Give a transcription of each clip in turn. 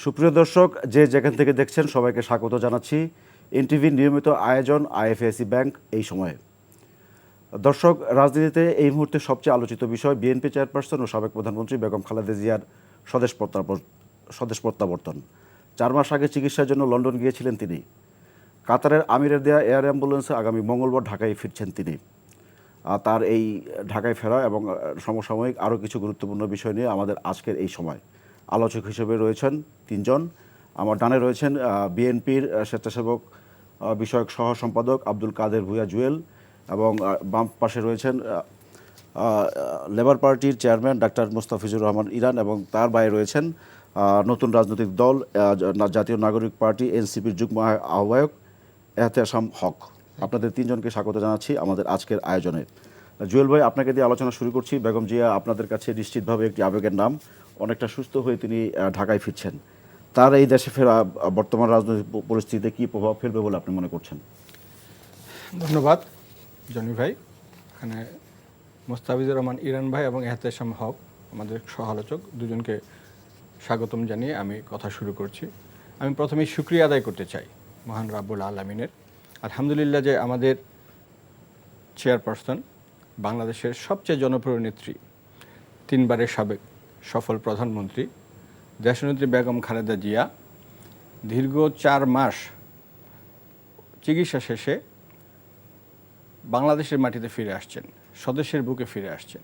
সুপ্রিয় দর্শক, যে যেখান থেকে দেখছেন সবাইকে স্বাগত জানাচ্ছি এনটিভির নিয়মিত আয়োজন আইএফএসি ব্যাংক এই সময়ে। দর্শক, রাজনীতিতে এই মুহূর্তে সবচেয়ে আলোচিত বিষয় বিএনপি চেয়ারপারসন ও সাবেক প্রধানমন্ত্রী বেগম খালেদা জিয়ার স্বদেশ প্রত্যাবর্তন। 4 মাস আগে চিকিৎসার জন্য লন্ডন গিয়েছিলেন তিনি। কাতারের আমিরের দেয়া এয়ার অ্যাম্বুলেন্সে আগামী মঙ্গলবার ঢাকায় ফিরছেন তিনি। তার এই ঢাকায় ফেরা এবং সমসাময়িক আরও কিছু গুরুত্বপূর্ণ বিষয় নিয়ে আমাদের আজকের এই সময় আলোচক হিসেবে রয়েছেন 3 জন। আমার ডানে রয়েছেন বিএনপির স্বেচ্ছাসেবক বিষয়ক সহ সম্পাদক আব্দুল কাদের ভূঁইয়া জুয়েল, এবং বাম পাশে রয়েছেন লেবার পার্টির চেয়ারম্যান ডাক্তার মোস্তাফিজুর রহমান ইরান, এবং তার বাইরে রয়েছেন নতুন রাজনৈতিক দল জাতীয় নাগরিক পার্টি এনসিপির যুগ্ম আহ্বায়ক এহতেশাম হক। আপনাদের 3 জনকে স্বাগত জানাচ্ছি আমাদের আজকের আয়োজনে। জুয়েল ভাই, আপনাকে দিয়ে আলোচনা শুরু করছি। বেগম জিয়া আপনাদের কাছে নিশ্চিতভাবে একটি আবেগের নাম। অনেকটা সুস্থ হয়ে তিনি ঢাকায় ফিরছেন। তার এই দেশে ফেরা বর্তমান রাজনৈতিক পরিস্থিতিতে কী প্রভাব ফেলবে বলে আপনি মনে করছেন? ধন্যবাদ জনি ভাই। এখানে মোস্তাফিজুর রহমান ইরান ভাই এবং এহতেশাম হক আমাদের সহ আলোচক দুজনকে স্বাগতম জানিয়ে আমি কথা শুরু করছি। আমি প্রথমেই শুকরিয়া আদায় করতে চাই মহান রাব্বুল আলামিনের। আলহামদুলিল্লাহ যে আমাদের চেয়ারপারসন, বাংলাদেশের সবচেয়ে জনপ্রিয় নেত্রী, 3 বারের সাবেক সফল প্রধানমন্ত্রী দেশনেত্রী বেগম খালেদা জিয়া দীর্ঘ 4 মাস চিকিৎসা শেষে বাংলাদেশের মাটিতে ফিরে আসছেন, স্বদেশের বুকে ফিরে আসছেন।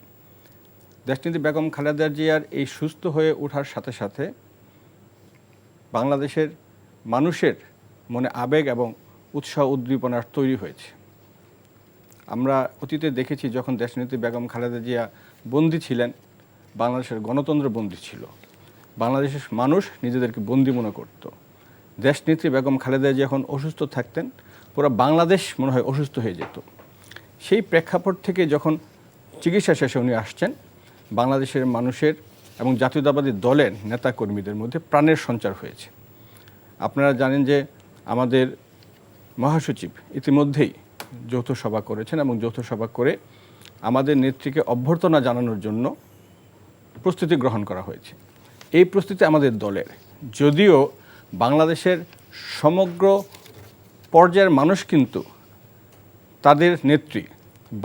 দেশনেত্রী বেগম খালেদা জিয়ার এই সুস্থ হয়ে ওঠার সাথে সাথে বাংলাদেশের মানুষের মনে আবেগ এবং উৎসাহ উদ্দীপনার তৈরি হয়েছে। আমরা অতীতে দেখেছি যখন দেশনেত্রী বেগম খালেদা জিয়া বন্দী ছিলেন, বাংলাদেশের গণতন্ত্র বন্দী ছিল, বাংলাদেশের মানুষ নিজেদেরকে বন্দী মনে করত। দেশনেত্রী বেগম খালেদা জিয়া যখন অসুস্থ থাকতেন, পুরো বাংলাদেশ মনে হয় অসুস্থ হয়ে যেত। সেই প্রেক্ষাপট থেকে যখন চিকিৎসা শেষে উনি আসছেন, বাংলাদেশের মানুষের এবং জাতীয়তাবাদী দলের নেতাকর্মীদের মধ্যে প্রাণের সঞ্চার হয়েছে। আপনারা জানেন যে আমাদের মহাসচিব ইতিমধ্যেই যৌথ সভা করেছেন এবং যৌথ সভা করে আমাদের নেত্রীকে অভ্যর্থনা জানানোর জন্য প্রস্তুতি গ্রহণ করা হয়েছে। এই প্রস্তুতি আমাদের দলের, যদিও বাংলাদেশের সমগ্র পর্যায়ের মানুষ কিন্তু তাদের নেত্রী,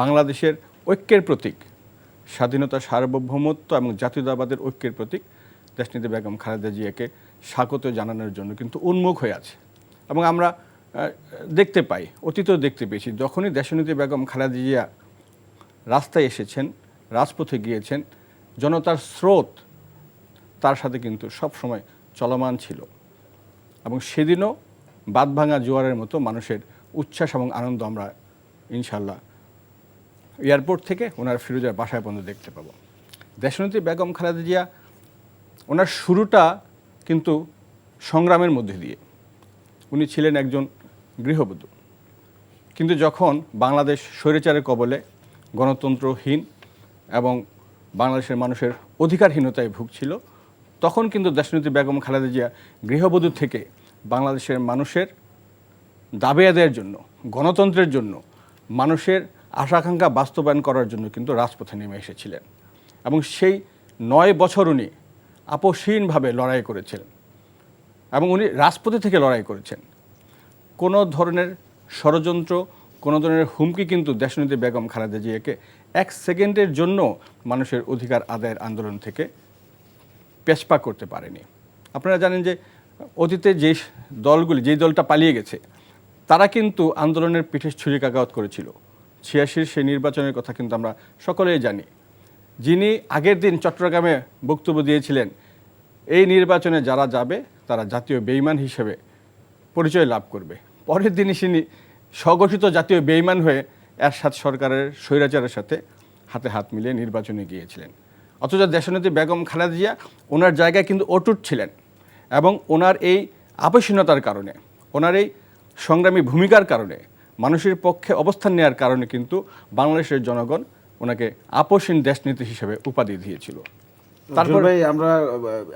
বাংলাদেশের ঐক্যের প্রতীক, স্বাধীনতা, সার্বভৌমত্ব এবং জাতীয়তাবাদের ঐক্যের প্রতীক দেশনেত্রী বেগম খালেদা জিয়াকে স্বাগত জানানোর জন্য কিন্তু উন্মুখ হয়ে আছে। এবং আমরা দেখতে পাই, অতীতেও দেখতে পেয়েছি, যখনই দেশনেত্রী বেগম খালেদা জিয়া রাস্তায় এসেছেন, রাজপথে গিয়েছেন, জনতার স্রোত তার সাথে কিন্তু সব সময় চলমান ছিল। এবং সেদিনও বাঁধভাঙা জোয়ারের মতো মানুষের উচ্ছ্বাস এবং আনন্দ আমরা ইনশাল্লাহ এয়ারপোর্ট থেকে ওনার ফিরোজার বাসায় পর্যন্ত দেখতে পাবো। দেশনেত্রী বেগম খালেদা জিয়া ওনার শুরুটা কিন্তু সংগ্রামের মধ্যে দিয়ে। উনি ছিলেন একজন গৃহবধূ, কিন্তু যখন বাংলাদেশ স্বৈরাচারের কবলে, গণতন্ত্রহীন এবং বাংলাদেশের মানুষের অধিকারহীনতায় ভুগছিল, তখন কিন্তু দেশনেত্রী বেগম খালেদা জিয়া গৃহবধূ থেকে বাংলাদেশের মানুষের দাবি আদায়ের জন্য, গণতন্ত্রের জন্য, মানুষের আশা-আকাঙ্ক্ষা বাস্তবায়ন করার জন্য কিন্তু রাজপথে নেমে এসেছিলেন। এবং সেই 9 বছর উনি আপোষহীনভাবে লড়াই করেছিলেন এবং উনি রাজপথে থেকে লড়াই করেছেন। কোনো ধরনের ষড়যন্ত্র, কোনো ধরনের হুমকি কিন্তু দেশনেত্রী বেগম খালেদা জিয়াকে 1 সেকেন্ডের জন্য মানুষের অধিকার আদায়ের আন্দোলন থেকে পেছপা করতে পারেনি। আপনারা জানেন যে অতীতে যেই দলটা পালিয়ে গেছে, তারা কিন্তু আন্দোলনের পিঠে ছুরিকাঘাত করেছিল। 86 সেই নির্বাচনের কথা কিন্তু আমরা সকলেই জানি। যিনি আগের দিন চট্টগ্রামে বক্তব্য দিয়েছিলেন, এই নির্বাচনে যারা যাবে তারা জাতীয় বেঈমান হিসেবে পরিচয় লাভ করবে, পরের দিনই তিনি স্বঘোষিত জাতীয় বেঈমান হয়ে এরশাদ সরকারের স্বৈরাচারের সাথে হাতে হাত মিলিয়ে নির্বাচনে গিয়েছিলেন। অথচ দেশনেত্রী বেগম খালেদা জিয়া ওনার জায়গায় কিন্তু অটুট ছিলেন এবং ওনার এই আপোষহীনতার কারণে, ওনার এই সংগ্রামী ভূমিকার কারণে, মানুষের পক্ষে অবস্থান নেওয়ার কারণে কিন্তু বাংলাদেশের জনগণ ওনাকে আপোষহীন দেশনেত্রী হিসেবে উপাধি দিয়েছিল। তারপর ভাই, আমরা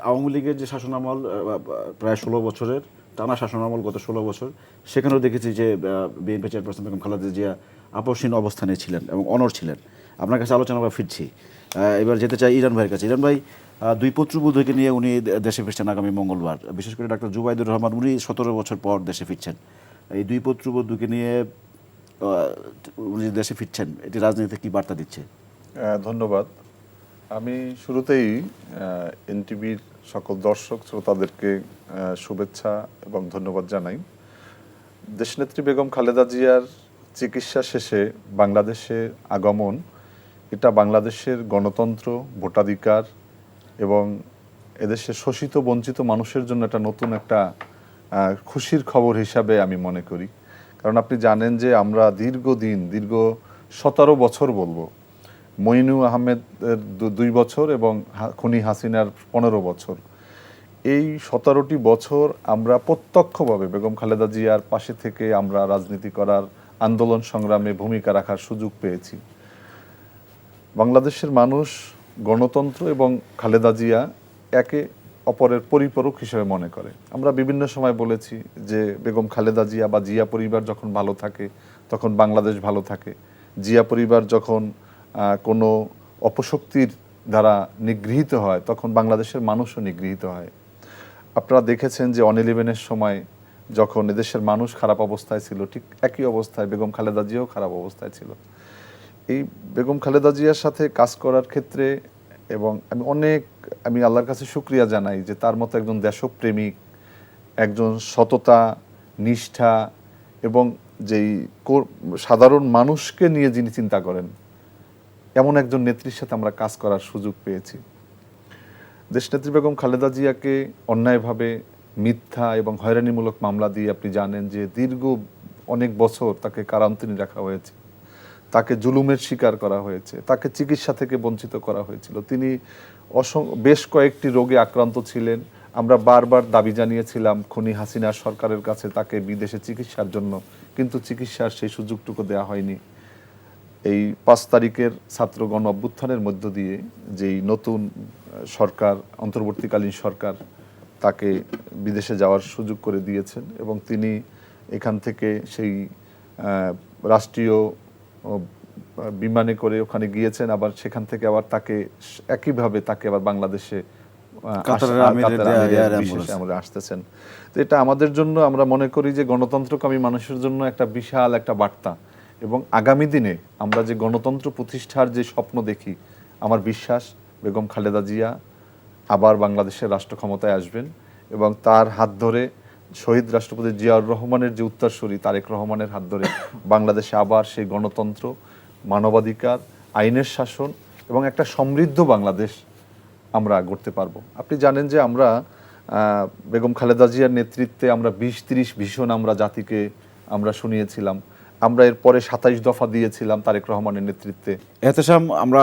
আওয়ামী লীগের যে শাসনামল প্রায় 16 বছরের টানা শাসনামল, গত 16 বছর, সেখানেও দেখেছি যে বিএনপি চেয়ারপারসন বেগম খালেদা জিয়া আপোষহীন অবস্থানে ছিলেন এবং অনড় ছিলেন। আপনার কাছে আলোচনা ফিরছি। এবার যেতে চাই ইরান ভাইয়ের কাছে। ইরান ভাই, দুই পুত্রবধূকে নিয়ে উনি দেশে ফিরছেন আগামী মঙ্গলবার। বিশেষ করে ডাক্তার জুবাইদুর রহমান, উনি 17 বছর পর দেশে ফিরছেন। এই দুই পুত্রবধূকে নিয়ে উনি দেশে ফিরছেন, এটি রাজনীতিতে কি বার্তা দিচ্ছে? ধন্যবাদ। আমি শুরুতেই এনটিভির সকল দর্শক শ্রোতাদেরকে শুভেচ্ছা এবং ধন্যবাদ জানাই। দেশনেত্রী বেগম খালেদা জিয়ার চিকিৎসা শেষে বাংলাদেশে আগমন, এটা বাংলাদেশের গণতন্ত্র, ভোটাধিকার এবং এদেশের শোষিত বঞ্চিত মানুষের জন্য একটা নতুন একটা খুশির খবর হিসাবে আমি মনে করি। কারণ আপনি জানেন যে আমরা দীর্ঘ 17 বছর বলবো, মইনু আহমেদের 2 বছর এবং খুনি হাসিনার 15 বছর, এই 17টি বছর আমরা প্রত্যক্ষভাবে বেগম খালেদা জিয়ার পাশে থেকে আমরা রাজনীতি করার, আন্দোলন সংগ্রামে ভূমিকা রাখার সুযোগ পেয়েছি। বাংলাদেশের মানুষ গণতন্ত্র এবং খালেদা জিয়া একে অপরের পরিপূরক হিসেবে মনে করে। আমরা বিভিন্ন সময় বলেছি যে বেগম খালেদা জিয়া বা জিয়া পরিবার যখন ভালো থাকে তখন বাংলাদেশ ভালো থাকে, জিয়া পরিবার যখন কোনো অপশক্তির দ্বারা নিগৃহীত হয় তখন বাংলাদেশের মানুষও নিগৃহীত হয়। আপনারা দেখেছেন যে 11-এর সময় যখন এদেশের মানুষ খারাপ অবস্থায় ছিল, ঠিক একই অবস্থায় বেগম খালেদা জিয়াও খারাপ অবস্থায় ছিল। এই বেগম খালেদা জিয়ার সাথে কাজ করার ক্ষেত্রে এবং আমি আল্লাহর কাছে শুকরিয়া জানাই যে তার মতো একজন দেশপ্রেমিক, একজন সততা, নিষ্ঠা এবং যেই সাধারণ মানুষকে নিয়ে যিনি চিন্তা করেন, এমন একজন নেত্রীর সাথে আমরা কাজ করার সুযোগ পেয়েছি। দেশনেত্রী বেগম খালেদা জিয়াকে অন্যায়ভাবে মিথ্যা এবং হয়রানিমূলক মামলা দিয়ে আপনি জানেন যে দীর্ঘ অনেক বছর তাকে কারান্তরীণে রাখা হয়েছে, তাকে জুলুমের শিকার করা হয়েছে, তাকে চিকিৎসা থেকে বঞ্চিত করা হয়েছিল। তিনি বেশ কয়েকটি রোগে আক্রান্ত ছিলেন। আমরা বারবার দাবি জানিয়েছিলাম খুনি হাসিনা সরকারের কাছে তাকে বিদেশে চিকিৎসার জন্য, কিন্তু চিকিৎসার সেই সুযোগটুকু দেওয়া হয়নি। এই 5 তারিখের ছাত্র গণ অভ্যুত্থানের মধ্য দিয়ে যেই নতুন সরকার, অন্তর্বর্তীকালীন সরকার, তাকে বিদেশে যাওয়ার সুযোগ করে দিয়েছেন এবং তিনি এখান থেকে সেই রাষ্ট্রীয় বিমানে করে ওখানে গিয়েছেন, আবার সেখান থেকে আবার তাকে একইভাবে তাকে আবার বাংলাদেশে আসতেছেন। তো এটা আমাদের জন্য, আমরা মনে করি যে গণতন্ত্রকামী মানুষের জন্য একটা বিশাল একটা বার্তা এবং আগামী দিনে আমরা যে গণতন্ত্র প্রতিষ্ঠার যে স্বপ্ন দেখি, আমার বিশ্বাস বেগম খালেদা জিয়া আবার বাংলাদেশের রাষ্ট্র ক্ষমতায় আসবেন এবং তার হাত ধরে শহীদ রাষ্ট্রপতি জিয়াউর রহমানের যে উত্তরসূরি তারেক রহমানের হাত ধরে বাংলাদেশে আবার সেই গণতন্ত্র, মানবাধিকার, আইনের শাসন এবং একটা সমৃদ্ধ বাংলাদেশ আমরা গড়তে পারবো। আপনি জানেন যে আমরা বেগম খালেদা জিয়ার নেতৃত্বে আমরা 20-30 ভিশন আমরা জাতিকে আমরা শুনিয়েছিলাম। আমরা এরপরে 27 দফা দিয়েছিলাম তারেক রহমানের নেতৃত্বে। এহতেশাম, আমরা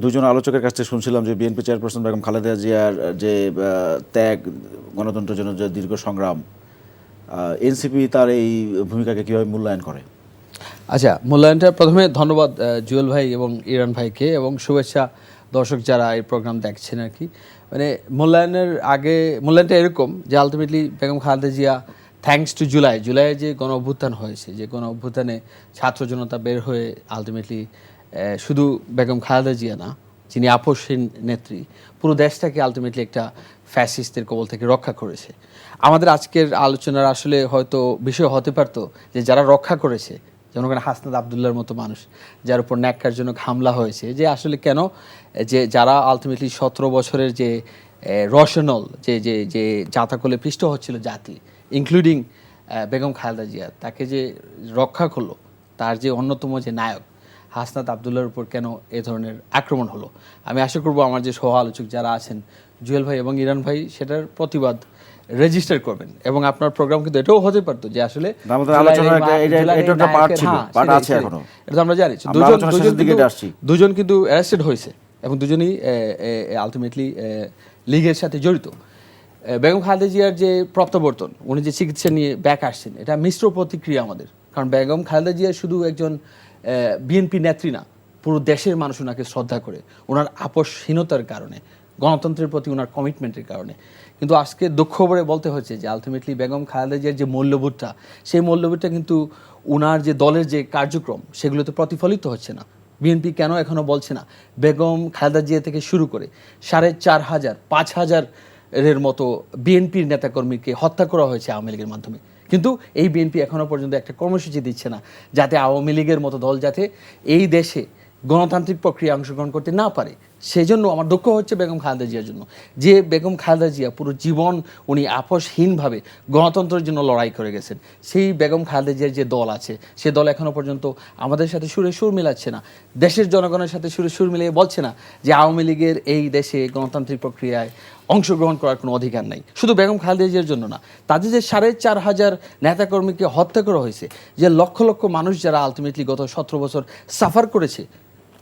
দুজন আলোচকের কাছ থেকে শুনছিলাম যে বিএনপি চেয়ারপারসন বেগম খালেদা জিয়ার যে ত্যাগ, গণতন্ত্রের জন্য যে দীর্ঘ সংগ্রাম, এনসিপি তার এই ভূমিকাকে কীভাবে মূল্যায়ন করে? আচ্ছা, মূল্যায়নটা প্রথমে ধন্যবাদ জুয়েল ভাই এবং ইরান ভাইকে, এবং শুভেচ্ছা দর্শক যারা এই প্রোগ্রাম দেখছেন আর কি। মানে মূল্যায়নটা এরকম যে ultimately Begum Khaleda Zia, thanks to জুলাইয়ে যে গণ অভ্যুত্থান হয়েছে, যে গণ অভ্যুত্থানে ছাত্র জনতা বের হয়ে আলটিমেটলি শুধু বেগম খালেদা জিয়া না, যিনি আপসহীন নেত্রী, পুরো দেশটাকে আলটিমেটলি একটা ফ্যাসিস্টের কবল থেকে রক্ষা করেছে। আমাদের আজকের আলোচনার আসলে হয়তো বিষয় হতে পারতো যে যারা রক্ষা করেছে, যেমন ওখানে হাসনাত আবদুল্লাহর মতো মানুষ যার উপর ন্যাক্কারজনক হামলা হয়েছে, যে আসলে কেন, যে যারা আলটিমেটলি 17 বছরের যে রশনল যে জাতাকলে পৃষ্ঠ হচ্ছিল জাতি, ইনক্লুডিং বেগম খালেদা জিয়া, তাকে যে রক্ষা করলো, তার যে অন্যতম যে নায়ক হাসনাত আবদুল্লাহর উপর কেন এ ধরনের আক্রমণ হলো। আমি আশা করব আমার যে সহ আলোচক যারা আছেন, জুয়েল ভাই এবং ইরান ভাই, সেটার প্রতিবাদ রেজিস্টার করবেন। এবং আপনার প্রোগ্রাম কিন্তু এটাও হতে পারতো যে আসলে আমরা জানি দুজন কিন্তু অ্যারেস্টেড হয়েছে এবং দুজনই আলটিমেটলি লীগের সাথে জড়িত। বেগম খালেদা জিয়ার যে প্রত্যাবর্তন, উনি যে চিকিৎসা নিয়ে ব্যাক আসছেন, এটা মিশ্র প্রতিক্রিয়া আমাদের। কারণ বেগম খালেদা জিয়া শুধু একজন বিএনপি নেত্রী না, পুরো দেশের মানুষ ওনাকে শ্রদ্ধা করে, ওনার আপসহীনতার কারণে, গণতন্ত্রের প্রতি ওনার কমিটমেন্টের কারণে। কিন্তু আজকে দুঃখ ভরে বলতে হচ্ছে যে আলটিমেটলি বেগম খালেদা জিয়ার যে মূল্যবোধটা, সেই মূল্যবোধটা কিন্তু ওনার যে দলের যে কার্যক্রম, সেগুলোতে প্রতিফলিত হচ্ছে না। বিএনপি কেন এখনো বলছে না বেগম খালেদা জিয়া থেকে শুরু করে 4,500 5,000 এর মতো বিএনপির নেতাকর্মীকে হত্যা করা হয়েছে আওয়ামী লীগের মাধ্যমে, কিন্তু এই বিএনপি এখনো পর্যন্ত একটা কর্মসূচি দিচ্ছে না যাতে আওয়ামী লীগের মতো দল যাতে এই দেশে গণতান্ত্রিক প্রক্রিয়া অংশগ্রহণ করতে না পারে। সেজন্য আমার দুঃখ হচ্ছে বেগম খালেদা জিয়ার জন্য, যে বেগম খালেদা জিয়া পুরো জীবন উনি আপোষহীনভাবে গণতন্ত্রের জন্য লড়াই করে গেছেন। সেই বেগম খালেদা জিয়ার যে দল আছে সে দল এখনো পর্যন্ত আমাদের সাথে সুরে সুর মিলাচ্ছে না, দেশের জনগণের সাথে সুরে সুর মিলিয়ে বলছে না যে আওয়ামী লীগের এই দেশে গণতান্ত্রিক প্রক্রিয়ায় অংশগ্রহণ করার কোনো অধিকার নাই। শুধু বেগম খালেদা জিয়ার জন্য না, তাদের যে 4,500 নেতাকর্মীকে হত্যা করা হয়েছে, যে লক্ষ লক্ষ মানুষ যারা আলটিমেটলি গত 17 বছর সাফার করেছে,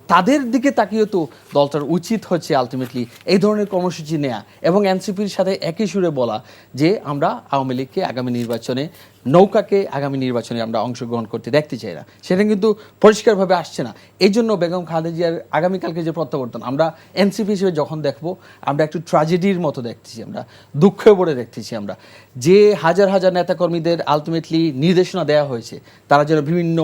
তাদের দিকে তাকিয়ে তো দলটার উচিত হচ্ছে আলটিমেটলি এই ধরনের কর্মসূচি নেওয়া এবং এনসিপির সাথে একই সুরে বলা যে আমরা আওয়ামী লীগকে আগামী নির্বাচনে, নৌকাকে আগামী নির্বাচনে আমরা অংশগ্রহণ করতে দেখতে চাই না। সেটা কিন্তু পরিষ্কারভাবে আসছে না। এই জন্য বেগম খালেদা জিয়ার আগামীকালকে যে প্রত্যাবর্তন আমরা এনসিপি হিসেবে যখন দেখবো, আমরা একটু ট্র্যাজেডির মতো দেখতেছি, আমরা দুঃখে পড়ে দেখতেছি আমরা যে হাজার হাজার নেতাকর্মীদের আলটিমেটলি নির্দেশনা দেওয়া হয়েছে তারা যেন বিভিন্ন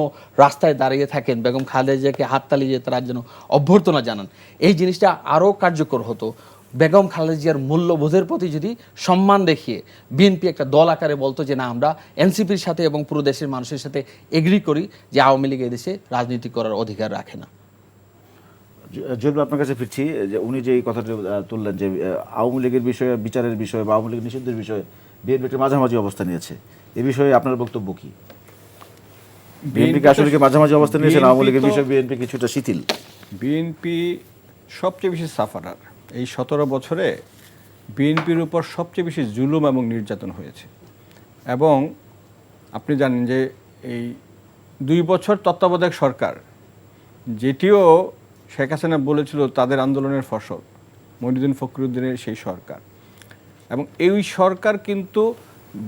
রাস্তায় দাঁড়িয়ে থাকেন, বেগম খালেদা জিয়াকে হাততালি দিয়ে তারা যেন অভ্যর্থনা জানান। এই জিনিসটা আরও কার্যকর হতো বেগম খালেদা জিয়ার মূল্যবোধের প্রতি যদি সম্মান দেখিয়ে বিএনপি একটা দল আকারে বলতো যে না, আমরা এনসিপির সাথে এবং পুরো দেশের মানুষের সাথে এগ্রি করি যে আওয়ামী লীগ এদেশে রাজনীতি করার অধিকার রাখে না। জুয়েল ভাই, আপনার কাছে ফিরছি যে উনি যে এই কথাটা তুললেন যে আওয়ামী লীগের বিষয়ে, বিচারের বিষয়ে বা আওয়ামী লীগ নিষিদ্ধের বিষয়ে বিএনপি একটা মাঝামাঝি অবস্থা নিয়েছে, এ বিষয়ে আপনার বক্তব্য কি? বিএনপি আসলে কি মাঝামাঝি অবস্থা নিয়েছেন? আওয়ামী লীগের বিষয়ে বিএনপি কিছুটা শিথিল? বিএনপি সবচেয়ে বেশি সাফারার। এই 17 বছরে বিএনপির উপর সবচেয়ে বেশি জুলুম এবং নির্যাতন হয়েছে। এবং আপনি জানেন যে এই 2 বছর তত্ত্বাবধায়ক সরকার, যেটিও শেখ হাসিনা বলেছিল তাদের আন্দোলনের ফসল, মহিউদ্দিন ফখরুদ্দিনের সেই সরকার, এবং এই সরকার কিন্তু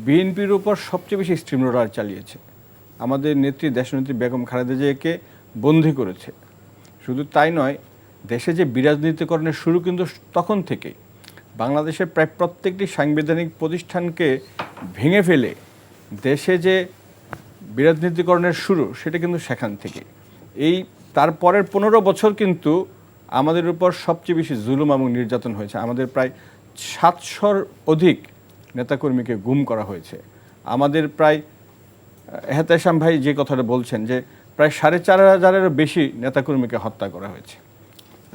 বিএনপির উপর সবচেয়ে বেশি স্টিমরোলার চালিয়েছে। আমাদের নেত্রী, দেশনেত্রী বেগম খালেদা জিয়াকে বন্দী করেছে। শুধু তাই নয়, দেশে যে বিরাজনীতিকরণের শুরু কিন্তু তখন থেকেই। বাংলাদেশের প্রায় প্রত্যেকটি সাংবিধানিক প্রতিষ্ঠানকে ভেঙে ফেলে দেশে যে বিরাজনীতিকরণের শুরু, সেটা কিন্তু সেখান থেকে। এই তারপরের 15 বছর কিন্তু আমাদের উপর সবচেয়ে বেশি জুলুম এবং নির্যাতন হয়েছে। আমাদের প্রায় 700-র অধিক নেতাকর্মীকে গুম করা হয়েছে। আমাদের প্রায় এহতেশাম ভাই যে কথাটা বলছেন যে প্রায় 4,500-এরও বেশি নেতাকর্মীকে হত্যা করা হয়েছে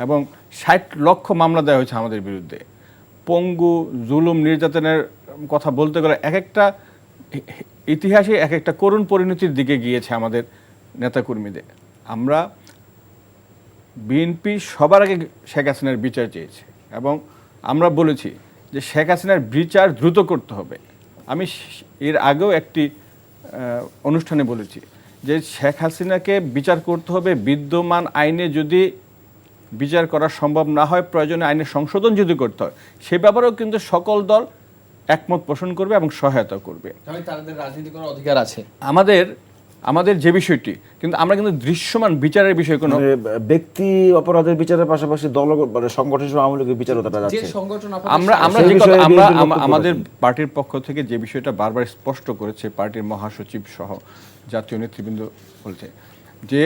এবং 60 লক্ষ মামলা দেওয়া হয়েছে আমাদের বিরুদ্ধে। পঙ্গু জুলুম নির্যাতনের কথা বলতে গেলে এক একটা ইতিহাসে এক একটা করুণ পরিণতির দিকে গিয়েছে আমাদের নেতাকর্মীদের। আমরা বিএনপি সবার আগে শেখ হাসিনার বিচার চেয়েছে এবং আমরা বলেছি যে শেখ হাসিনার বিচার দ্রুত করতে হবে। আমি এর আগেও একটি অনুষ্ঠানে বলেছি যে শেখ হাসিনাকে বিচার করতে হবে, বিদ্যমান আইনে যদি বিচার করা সম্ভব না হয়, প্রয়োজনে আইনের সংশোধন যদি করতে হয়, সে ব্যাপারেও কিন্তু সকল দল একমত পোষণ করবে এবং সহায়তা করবে। তাদের রাজনীতি করার অধিকার আছে। আমাদের যে বিষয়টি, কিন্তু আমরা কিন্তু দৃশ্যমান বিচারের বিষয় কোনো ব্যক্তি অপরাধের বিচারের পাশাপাশি দল মানে সংগঠন হিসেবে আওয়ামী লীগের বিচারও তারা যাচ্ছে। আমরা আমাদের পার্টির পক্ষ থেকে যে বিষয়টা বারবার স্পষ্ট করেছে পার্টির মহাসচিব সহ জাতীয় নেতৃবৃন্দ বলছে যে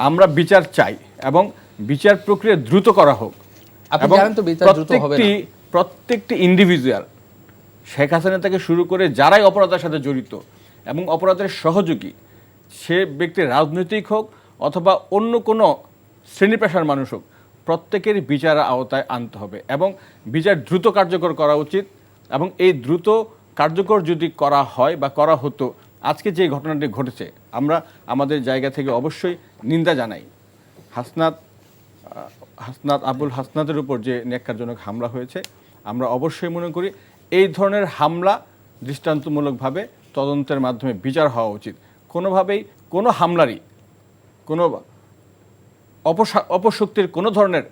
আমরা বিচার চাই এবং বিচার প্রক্রিয়া দ্রুত করা হোক। এবং প্রত্যেকটি ইন্ডিভিজুয়াল, শেখ হাসিনা থেকে শুরু করে যারাই অপরাধের সাথে জড়িত এবং অপরাধের সহযোগী, সে ব্যক্তি রাজনৈতিক হোক অথবা অন্য কোনো শ্রেণী পেশার মানুষ হোক, প্রত্যেকের বিচারের আওতায় আনতে হবে এবং বিচার দ্রুত কার্যকর করা উচিত। এবং এই দ্রুত কার্যকর যদি করা হয় বা করা হতো, আজকে যে ঘটনাটি ঘটেছে আমরা আমাদের জায়গা থেকে অবশ্যই নিন্দা জানাই। আবুল হাসনাতের উপর যে ন্যাক্কারজনক হামলা হয়েছে, আমরা অবশ্যই মনে করি এই ধরনের হামলা দৃষ্টান্তমূলকভাবে তদন্তের মাধ্যমে বিচার হওয়া উচিত। কোনোভাবেই কোনো হামলারই, কোনো অপশক্তির কোনো ধরনের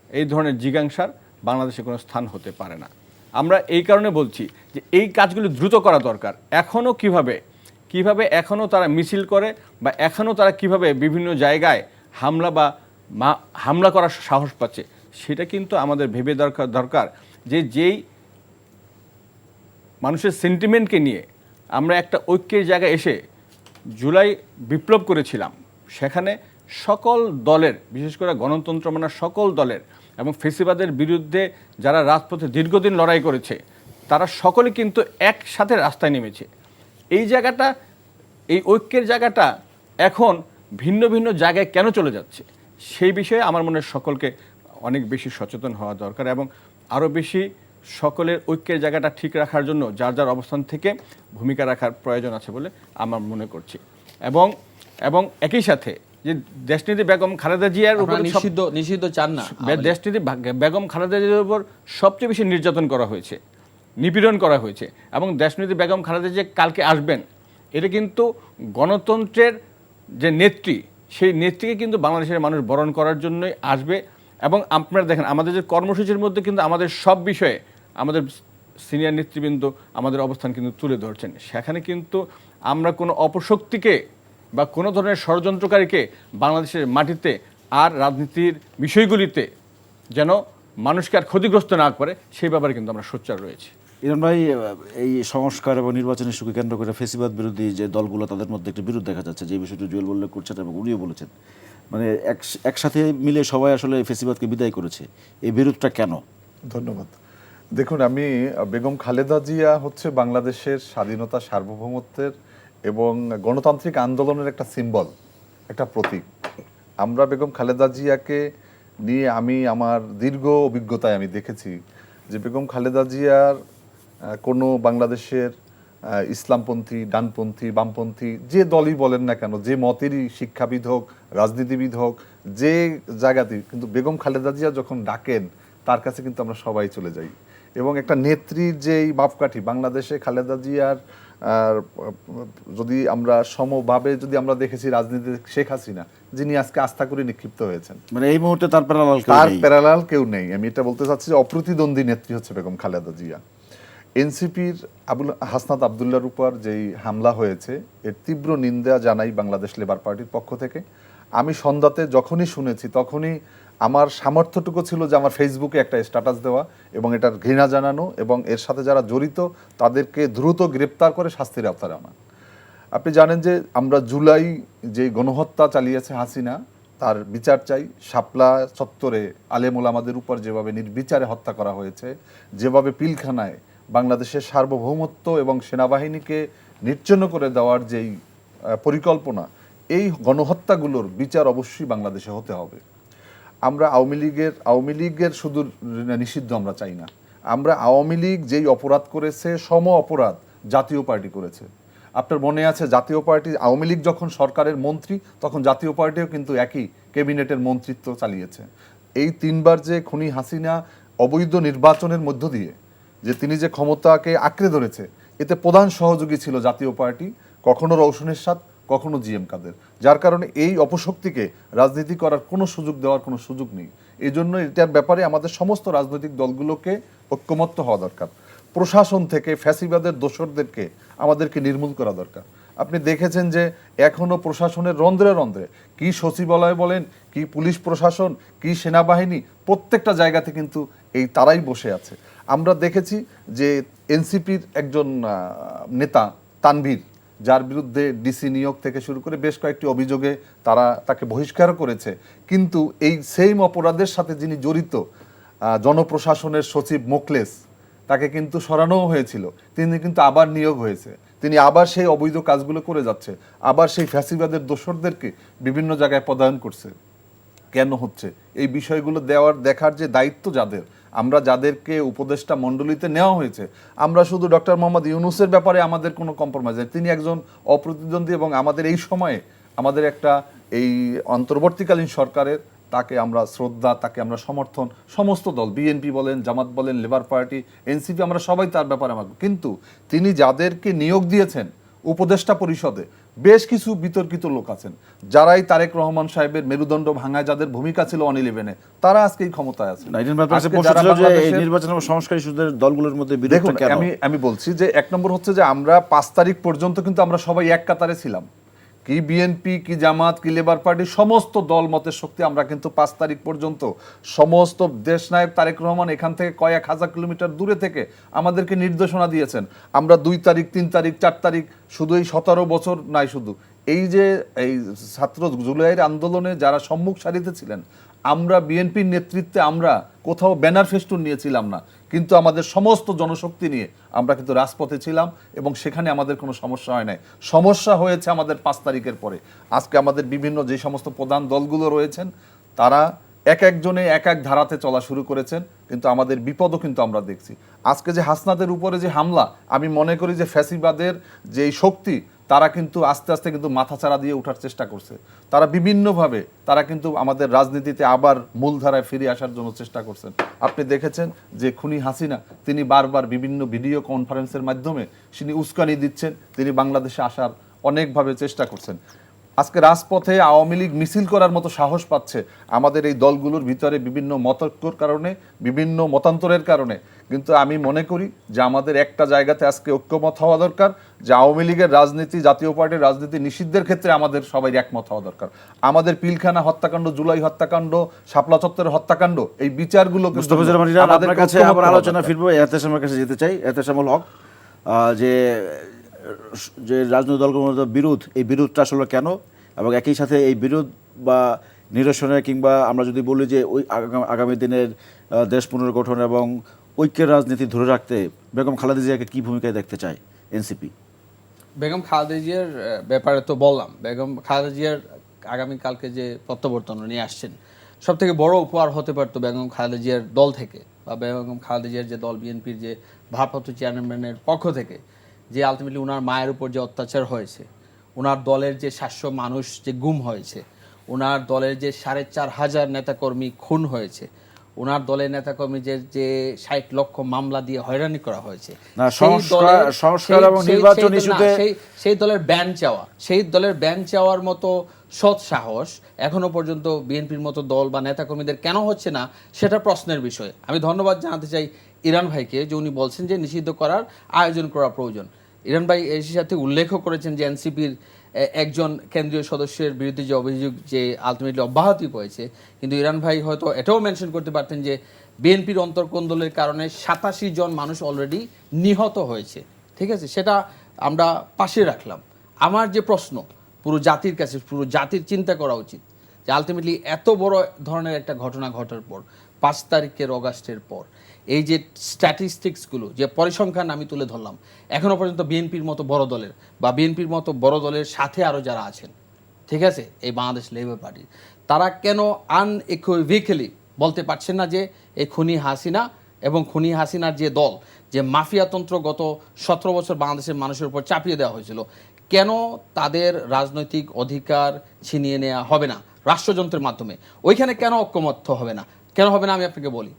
এই ধরনের জিজ্ঞাসার বাংলাদেশে কোনো স্থান হতে পারে না। আমরা এই কারণে বলছি যে এই কাজগুলো দ্রুত করা দরকার। এখনও কিভাবে এখনও তারা মিছিল করে বা এখনও তারা কিভাবে বিভিন্ন জায়গায় হামলা করার সাহস পাচ্ছে, সেটা কিন্তু আমাদের ভেবে দরকার যে যেই মানুষের সেন্টিমেন্টকে নিয়ে আমরা একটা ঐক্যের জায়গায় এসে জুলাই বিপ্লব করেছিলাম, সেখানে সকল দলের, বিশেষ করে গণতন্ত্র মানা সকল দলের এবং ফেসিবাদের বিরুদ্ধে যারা রাজপথে দীর্ঘদিন লড়াই করেছে তারা সকলে কিন্তু একসাথে রাস্তায় নেমেছে। এই জায়গাটা, এই ঐক্যের জায়গাটা এখন ভিন্ন ভিন্ন জায়গায় কেন চলে যাচ্ছে সেই বিষয়ে আমার মনে হয় সকলকে অনেক বেশি সচেতন হওয়া দরকার এবং আরও বেশি সকলের ঐক্যের জায়গাটা ঠিক রাখার জন্য যার যার অবস্থান থেকে ভূমিকা রাখার প্রয়োজন আছে বলে আমার মনে করছি। এবং একই সাথে যে দেশনীতি বেগম খালেদা জিয়ার উপর নিষিদ্ধ চান না, দেশনীতি বেগম খালেদা জিয়ার উপর সবচেয়ে বেশি নির্যাতন করা হয়েছে, নিপীড়ন করা হয়েছে এবং দেশনীতি বেগম খালেদা জিয়া কালকে আসবেন, এটা কিন্তু গণতন্ত্রের যে নেত্রী সেই নেত্রীকে কিন্তু বাংলাদেশের মানুষ বরণ করার জন্যই আসবে। এবং আপনারা দেখেন আমাদের যে কর্মসূচির মধ্যে কিন্তু আমাদের সব বিষয়ে আমাদের সিনিয়র নেতৃবৃন্দ আমাদের অবস্থান কিন্তু তুলে ধরছেন। সেখানে কিন্তু আমরা কোনো অপশক্তিকে বা কোনো ধরনের ষড়যন্ত্রকারীকে বাংলাদেশের মাটিতে আর রাজনীতির বিষয়গুলিতে যেন মানুষকে আর ক্ষতিগ্রস্ত না করে সেই ব্যাপারে কিন্তু আমরা সোচ্চার রয়েছি। ইরফান ভাই, এই সংস্কার এবং নির্বাচনের ইস্যুকে কেন্দ্র করে ফেসিবাদ বিরোধী যে দলগুলো তাদের মধ্যে একটা বিরোধ দেখা যাচ্ছে, যে বিষয়টি জুয়েল উল্লেখ করছেন এবং উনিও বলেছেন, মানে একসাথে মিলে সবাই আসলে ফেসিবাদকে বিদায় করেছে, এই বিরোধটা কেন? ধন্যবাদ। দেখুন, আমি বেগম খালেদা জিয়া হচ্ছে বাংলাদেশের স্বাধীনতা, সার্বভৌমত্বের এবং গণতান্ত্রিক আন্দোলনের একটা সিম্বল, একটা প্রতীক। আমরা বেগম খালেদা জিয়াকে নিয়ে আমি আমার দীর্ঘ অভিজ্ঞতায় আমি দেখেছি যে বেগম খালেদা জিয়ার কোনো বাংলাদেশের ইসলামপন্থী, ডানপন্থী, বামপন্থী যে দলই বলেন না কেন, যে মতেরই শিক্ষাবিদ হোক, রাজনীতিবিদ হোক, যে জায়গাতেই, কিন্তু বেগম খালেদা জিয়া যখন ডাকেন তার কাছে কিন্তু আমরা সবাই চলে যাই। এবং একটা নেত্রীর যেই মাপকাঠি বাংলাদেশে খালেদা জিয়ার, যদি আমরা সমভাবে যদি আমরা দেখেছি রাজনীতি শেখ হাসিনা, যিনি আজকে আস্থা করে নিক্ষিপ্ত হয়েছেন, মানে এই মুহূর্তে তার প্যারালাল কেউ নেই। আমি এটা বলতে চাচ্ছি যে অপ্রতিদ্বন্দ্বী নেত্রী হচ্ছে বেগম খালেদা জিয়া। এনসিপির হাসনাত আবদুল্লাহর উপর যেই হামলা হয়েছে এর তীব্র নিন্দা জানাই বাংলাদেশ লেবার পার্টির পক্ষ থেকে। আমি সন্ধ্যাতে যখনই শুনেছি তখনই আমার সামর্থ্যটুকু ছিল যে আমার ফেসবুকে একটা স্ট্যাটাস দেওয়া এবং এটার ঘৃণা জানানো এবং এর সাথে যারা জড়িত তাদেরকে দ্রুত গ্রেপ্তার করে শাস্তির আওতায় আনা। আপনি জানেন যে আমরা জুলাই যে গণহত্যা চালিয়েছে হাসিনা, তার বিচার চাই। শাপলা চত্বরে আলেম ওলামাদের উপর যেভাবে নির্বিচারে হত্যা করা হয়েছে, যেভাবে পিলখানায় বাংলাদেশের সার্বভৌমত্ব এবং সেনাবাহিনীকে নিচ্ছিন্ন করে দেওয়ার যেই পরিকল্পনা, এই গণহত্যাগুলোর বিচার অবশ্যই বাংলাদেশে হতে হবে। আমরা আওয়ামী লীগের শুধু নিষিদ্ধ আমরা চাই না। আমরা আওয়ামী লীগ যেই অপরাধ করেছে সম অপরাধ জাতীয় পার্টি করেছে। আপনার মনে আছে জাতীয় পার্টি, আওয়ামী লীগ যখন সরকারের মন্ত্রী তখন জাতীয় পার্টিও কিন্তু একই ক্যাবিনেটের মন্ত্রিত্ব চালিয়েছে। এই তিনবার যে খুনি হাসিনা অবৈধ নির্বাচনের মধ্য দিয়ে যে তিনি যে ক্ষমতাকে আঁকড়ে ধরেছে, এতে প্রধান সহযোগী ছিল জাতীয় পার্টি, কখনো রওশন এরশাদ, কখনো জিএম কাদের। যার কারণে এই অপশক্তিকে রাজনীতি করার কোনো সুযোগ দেওয়ার কোনো সুযোগ নেই। এই জন্য এটার ব্যাপারে আমাদের সমস্ত রাজনৈতিক দলগুলোকে ঐক্যমত্য হওয়া দরকার। প্রশাসন থেকে ফ্যাসিবাদের দোসরদেরকে আমাদেরকে নির্মূল করা দরকার। আপনি দেখেছেন যে এখনও প্রশাসনের রন্ধ্রে রন্ধ্রে, কি সচিবালয় বলেন, কি পুলিশ প্রশাসন, কি সেনাবাহিনী, প্রত্যেকটা জায়গাতে কিন্তু এই তারাই বসে আছে। আমরা দেখেছি যে এনসিপির একজন নেতা তানভীর, যার বিরুদ্ধে ডিসি নিয়োগ থেকে শুরু করে বেশ কয়েকটি অভিযোগে তাকে বহিষ্কার করেছে, কিন্তু এই সেম অপরাধের সাথে যিনি জড়িত জনপ্রশাসনের সচিব মোকলেস, তাকে কিন্তু সরানোও হয়েছিল, তিনি কিন্তু আবার নিয়োগ হয়েছে, তিনি আবার সেই অবৈধ কাজগুলো করে যাচ্ছে, আবার সেই ফ্যাসিবাদের দোসরদেরকে বিভিন্ন জায়গায় পদায়ন করছে। কেন হচ্ছে এই বিষয়গুলো দেখার যে দায়িত্ব যাদের, আমরা যাদেরকে উপদেষ্টা মণ্ডলীতে নেওয়া হয়েছে, আমরা শুধু ডক্টর মোহাম্মদ ইউনূসের ব্যাপারে আমাদের কোনো কম্প্রোমাইজ নেই। তিনি একজন অপ্রতিদ্বন্দ্বী এবং আমাদের এই সময়ে আমাদের একটা এই অন্তর্বর্তীকালীন সরকারের তাকে আমরা শ্রদ্ধা, তাকে আমরা সমর্থন, সমস্ত দল, বিএনপি বলেন, জামাত বলেন, লেবার পার্টি, এনসিপি, আমরা সবাই তার ব্যাপারে আমার। কিন্তু তিনি যাদেরকে নিয়োগ দিয়েছেন উপদেষ্টা পরিষদে, বেশ কিছু বিতর্কিত লোক আছেন, যারাই তারেক রহমান সাহেবের মেরুদণ্ড ভাঙায় যাদের ভূমিকা ছিল অন-11-এ, তারা আজকে এই ক্ষমতায় আছে। দলগুলোর মধ্যে আমি বলছি যে 1 নম্বর হচ্ছে যে আমরা 5 তারিখ পর্যন্ত কিন্তু আমরা সবাই এক কাতারে ছিলাম, কি বিএনপি, কি জামাত, কি লেবার পার্টি, সমস্ত দল মতের শক্তি আমরা কিন্তু 5 তারিখ পর্যন্ত সমস্ত দেশনায়ক তারেক রহমান এখান থেকে কয়েক হাজার কিলোমিটার দূরে থেকে আমাদেরকে নির্দেশনা দিয়েছেন। আমরা 2 তারিখ, 3 তারিখ, 4 তারিখ, শুধু এই 17 বছর নাই, শুধু এই যে এই ছাত্র জুলাইয়ের আন্দোলনে যারা সম্মুখ সারিতে ছিলেন, আমরা বিএনপির নেতৃত্বে আমরা কোথাও ব্যানার ফেস্টুন নিয়েছিলাম না, কিন্তু আমাদের সমস্ত জনশক্তি নিয়ে আমরা কিন্তু রাজপথে ছিলাম এবং সেখানে আমাদের কোনো সমস্যা হয় নাই। সমস্যা হয়েছে আমাদের 5 তারিখের পরে। আজকে আমাদের বিভিন্ন যে সমস্ত প্রধান দলগুলো রয়েছেন তারা এক একজনে এক এক ধারাতে চলা শুরু করেছেন, কিন্তু আমাদের বিপদও কিন্তু আমরা দেখছি। আজকে যে হাসনাতের উপরে যে হামলা, আমি মনে করি যে ফ্যাসিবাদের যেই শক্তি তারা কিন্তু আস্তে আস্তে কিন্তু মাথাচাড়া দিয়ে ওঠার চেষ্টা করছে। তারা বিভিন্নভাবে তারা কিন্তু আমাদের রাজনীতিতে আবার মূলধারায় ফিরে আসার জন্য চেষ্টা করছেন। আপনি দেখেছেন যে খুনি হাসিনা তিনি বারবার বিভিন্ন ভিডিও কনফারেন্সের মাধ্যমে তিনি উস্কানি দিচ্ছেন, তিনি বাংলাদেশে আসার অনেকভাবে চেষ্টা করছেন। আজকে রাজপথে আওয়ামী লীগ মিছিল করার মতো সাহস পাচ্ছে আমাদের এই দলগুলোর ভিতরে বিভিন্ন মতৈক্যর কারণে, বিভিন্ন মতান্তরের কারণে। কিন্তু আমি মনে করি যে আমাদের একটা জায়গাতে আজকে ঐক্যমত হওয়া দরকার, যে আওয়ামী লীগের রাজনীতি, জাতীয় পার্টির রাজনীতি নিষিদ্ধের ক্ষেত্রে আমাদের সবাই একমত হওয়া দরকার। আমাদের পিলখানা হত্যাকাণ্ড, জুলাই হত্যাকাণ্ড, শাপলা চত্বরের হত্যাকাণ্ড, এই বিচারগুলো মুস্তাফিজুর রহমান ইরান, আপনার কাছে আবার আলোচনা ফিরবো। এহতেশামের কাছে যেতে চাই। এহতেশামুল হক, যে যে রাজনৈতিক দলগুলোর মধ্যে বিরোধ, এই বিরোধটা আসলে কেন, এবং একই সাথে এই বিরোধ বা নিরসনে, কিংবা আমরা যদি বলি যে ওই আগামী দিনের দেশ পুনর্গঠন এবং ঐক্যের রাজনীতি ধরে রাখতে বেগম খালেদা জিয়াকে কী ভূমিকায় দেখতে চায় এনসিপি? বেগম খালেদা জিয়ার ব্যাপারে তো বললাম, বেগম খালেদা জিয়ার আগামীকালকে যে প্রত্যাবর্তন নিয়ে আসছেন, সব থেকে বড় উপহার হতে পারতো বেগম খালেদা জিয়ার দল থেকে, বা বেগম খালেদা জিয়ার যে দল বিএনপির যে ভারপ্রাপ্ত চেয়ারম্যানের পক্ষ থেকে, যে আলটিমেটলি ওনার মায়ের উপর যে অত্যাচার হয়েছে, ওনার দলের যে 700 মানুষ যে গুম হয়েছে, ওনার দলের যে 4,500 নেতাকর্মী খুন হয়েছে, ওনার দলের নেতাকর্মী যে 60 লক্ষ মামলা দিয়ে হয়রানি করা হয়েছে, সংস্কার এবং নির্বাচন ইস্যুতে সেই দলের ব্যান চাওয়া, সেই দলের ব্যান চাওয়ার মতো সৎ সাহস এখনো পর্যন্ত বিএনপির মতো দল বা নেতাকর্মীদের কেন হচ্ছে না, সেটা প্রশ্নের বিষয়। আমি ধন্যবাদ জানাতে চাই ইরান ভাইকে, যে উনি বলছেন যে নিষিদ্ধ করার আয়োজন করা প্রয়োজন। ইরান ভাই এর সাথে উল্লেখও করেছেন যে এনসিপির একজন কেন্দ্রীয় সদস্যের বিরুদ্ধে যে অভিযোগ যে আলটিমেটলি অব্যাহতি পেয়েছে, কিন্তু ইরান ভাই হয়তো এটাও মেনশন করতে পারতেন যে বিএনপির অন্তর্কোন্দলের কারণে 87 জন মানুষ অলরেডি নিহত হয়েছে। ঠিক আছে, সেটা আমরা পাশে রাখলাম। আমার যে প্রশ্ন পুরো জাতির কাছে, পুরো জাতির চিন্তা করা উচিত যে আলটিমেটলি এত বড় ধরনের একটা ঘটনা ঘটার পর, 5 তারিখের অগাস্টের পর, এই যে স্ট্যাটিস্টিক্সগুলো, যে পরিসংখ্যান আমি তুলে ধরলাম, এখনো পর্যন্ত বিএনপির মতো বড় দলের বা বিএনপির মতো বড় দলের সাথে আরও যারা আছেন, ঠিক আছে, এই বাংলাদেশ লেবার পার্টি, তারা কেন আনইকুইভ্যালি বলতে পারছেন না যে এই খুনি হাসিনা এবং খুনি হাসিনার যে দল, যে মাফিয়াতন্ত্র গত 17 বছর বাংলাদেশের মানুষের উপর চাপিয়ে দেওয়া হয়েছিল, কেন তাদের রাজনৈতিক অধিকার ছিনিয়ে নেওয়া হবে না রাষ্ট্রযন্ত্রের মাধ্যমে? ওইখানে কেন ঐক্যমত্য হবে না? কেন হবে না আমি আপনাকে বলি।